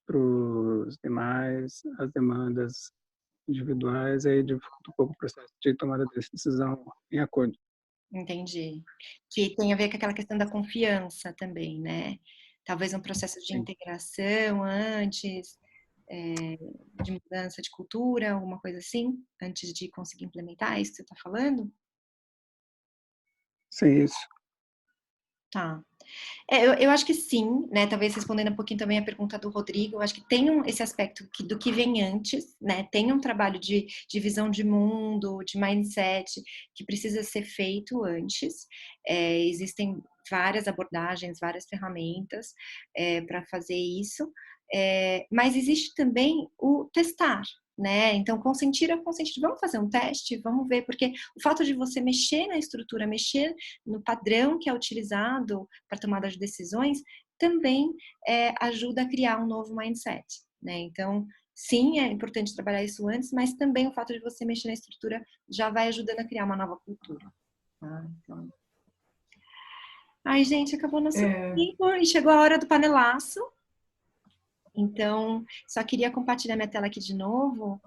para os demais as demandas individuais, aí dificulta um pouco o processo de tomada de decisão em acordo. Entendi. Que tem a ver com aquela questão da confiança também, né? Talvez um processo de Sim. integração antes, de mudança de cultura, alguma coisa assim, antes de conseguir implementar, é isso que você está falando? Sim, isso. Tá. Eu acho que sim, né? Talvez respondendo um pouquinho também a pergunta do Rodrigo, eu acho que tem esse aspecto do que vem antes, né? Tem um trabalho de visão de mundo, de mindset, que precisa ser feito antes. Existem várias abordagens, várias ferramentas para fazer isso, mas existe também o testar, né? Então, consentir é consentir. Vamos fazer um teste? Vamos ver, porque o fato de você mexer na estrutura, mexer no padrão que é utilizado para tomada de decisões, também ajuda a criar um novo mindset, né? Então, sim, é importante trabalhar isso antes, mas também o fato de você mexer na estrutura já vai ajudando a criar uma nova cultura. Tá? Então... Ai, gente, acabou nosso tempo e chegou a hora do panelaço. Então, só queria compartilhar minha tela aqui de novo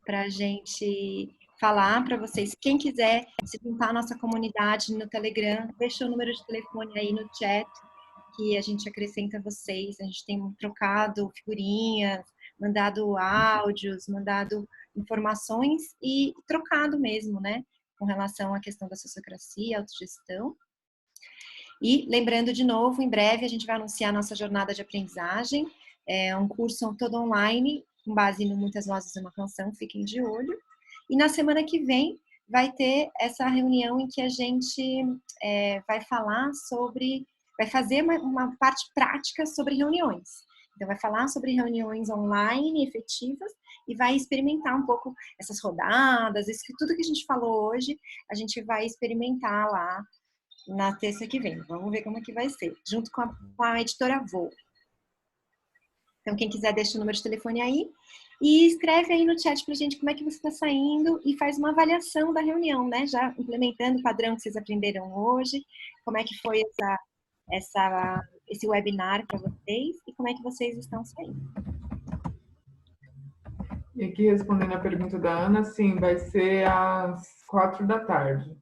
para a gente falar para vocês. Quem quiser se juntar à nossa comunidade no Telegram, deixa o número de telefone aí no chat, que a gente acrescenta vocês. A gente tem trocado figurinhas, mandado áudios, mandado informações e trocado mesmo, né? Com relação à questão da sociocracia, autogestão. E lembrando de novo, em breve a gente vai anunciar a nossa jornada de aprendizagem. É um curso todo online, com base no Muitas Vozes e uma Canção, fiquem de olho. E na semana que vem vai ter essa reunião em que a gente vai falar sobre, vai fazer uma parte prática sobre reuniões. Então vai falar sobre reuniões online efetivas e vai experimentar um pouco essas rodadas, tudo que a gente falou hoje, a gente vai experimentar lá na terça que vem. Vamos ver como é que vai ser, junto com a editora Voo. Então, quem quiser, deixa o número de telefone aí e escreve aí no chat pra gente como é que você está saindo e faz uma avaliação da reunião, né? Já implementando o padrão que vocês aprenderam hoje, como é que foi esse webinar para vocês e como é que vocês estão saindo. E aqui, respondendo a pergunta da Ana, sim, vai ser às 4 da tarde.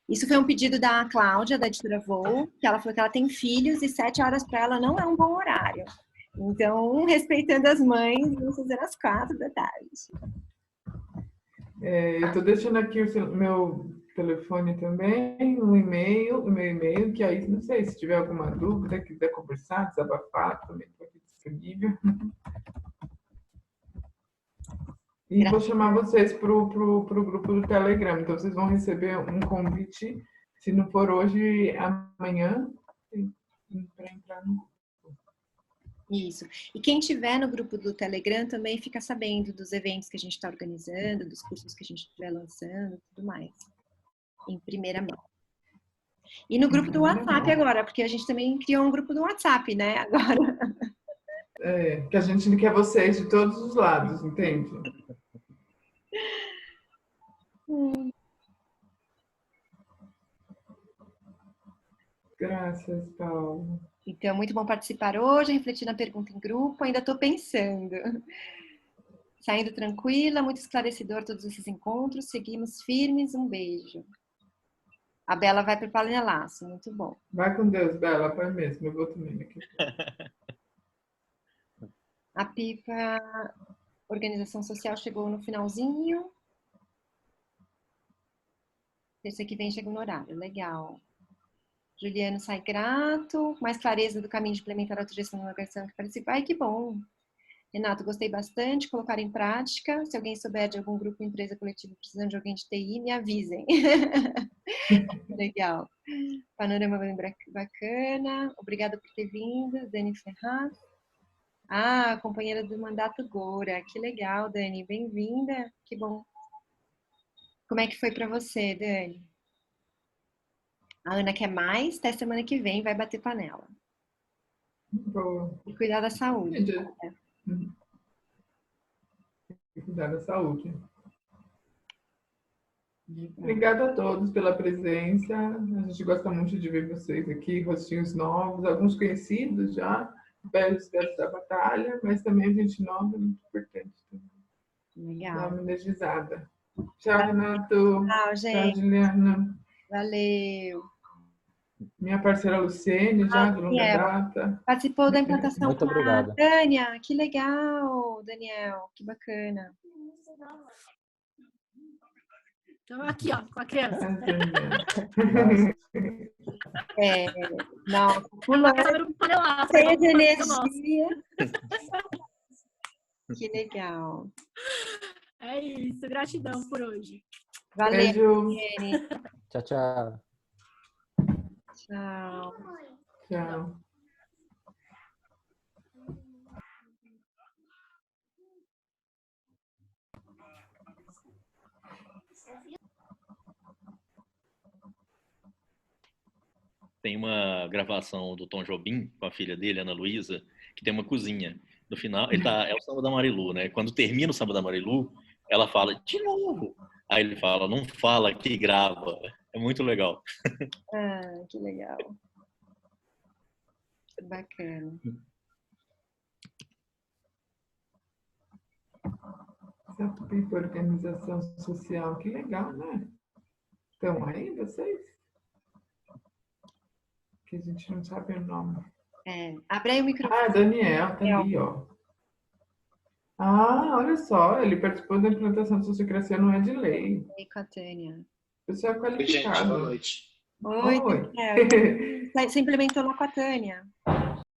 Isso foi um pedido da Cláudia, da editora Voo, que ela falou que ela tem filhos e 7 horas para ela não é um bom horário. Então, respeitando as mães, vamos fazer às 4 da tarde. Eu estou deixando aqui o meu telefone também, o meu e-mail, que aí, não sei, se tiver alguma dúvida, quiser conversar, desabafar, também estou aqui disponível. E vou chamar vocês para o grupo do Telegram. Então, vocês vão receber um convite, se não for hoje, amanhã, para entrar no grupo. Isso. E quem tiver no grupo do Telegram também fica sabendo dos eventos que a gente está organizando, dos cursos que a gente estiver lançando e tudo mais. Em primeira mão. E no grupo do WhatsApp agora, porque a gente também criou um grupo do WhatsApp, né? Agora. Que a gente quer vocês de todos os lados, entende? Graças, Paulo. Então, muito bom participar hoje, refletir na pergunta em grupo. Ainda estou pensando. Saindo tranquila, muito esclarecedor todos esses encontros. Seguimos firmes. Um beijo. A Bela vai para o panelaço. Muito bom. Vai com Deus, Bela. Vai mesmo. Eu vou também aqui. A Pipa, organização social, chegou no finalzinho. Terça que vem chega no horário, legal. Juliano sai grato, mais clareza do caminho de implementar a autogestão na organização que participa. Ai, que bom. Renato, gostei bastante, colocar em prática. Se alguém souber de algum grupo, empresa, coletivo precisando de alguém de TI, me avisem. Legal. Panorama bem bacana. Obrigada por ter vindo, Dani Ferraz. Ah, companheira do Mandato Gora. Que legal, Dani. Bem-vinda. Que bom. Como é que foi para você, Dani? A Ana quer mais, até semana que vem vai bater panela. Boa. E cuidar da saúde. Cuidar da saúde. Obrigada a todos pela presença. A gente gosta muito de ver vocês aqui, rostinhos novos, alguns conhecidos já, velhos da batalha, mas também gente nova, é muito importante também. Legal. Dar uma energizada. Tchau, Renato. Tchau, gente. Tchau, Juliana. Valeu. Minha parceira Luciene, já de longa Daniel, data. participou da implantação Muito com a obrigado. Tânia. Que legal, Daniel. Que bacana. Então, aqui, ó, com a criança. Não, pulando. Cheia de energia. Que legal. É isso, gratidão por hoje. Valeu, Beijo. Tchau, tchau. Tchau. Tchau. Tem uma gravação do Tom Jobim com a filha dele, Ana Luísa, que tem uma cozinha. No final, é o Samba da Marilu, né? Quando termina o Samba da Marilu, ela fala, de novo. Aí ele fala, não fala, que grava. É muito legal. Ah, que legal. Bacana. Essa Pipa Organização Social, que legal, né? Estão aí, vocês? Que a gente não sabe o nome. Abre aí o microfone. Ah, Daniel, tá ali, ó. Ah, olha só, ele participou da implantação de Sociocracia, não é de lei. Com a Tânia. Pessoal Oi, qualificado. gente, boa noite. Oi, Daniel. Você implementou lá com a Tânia.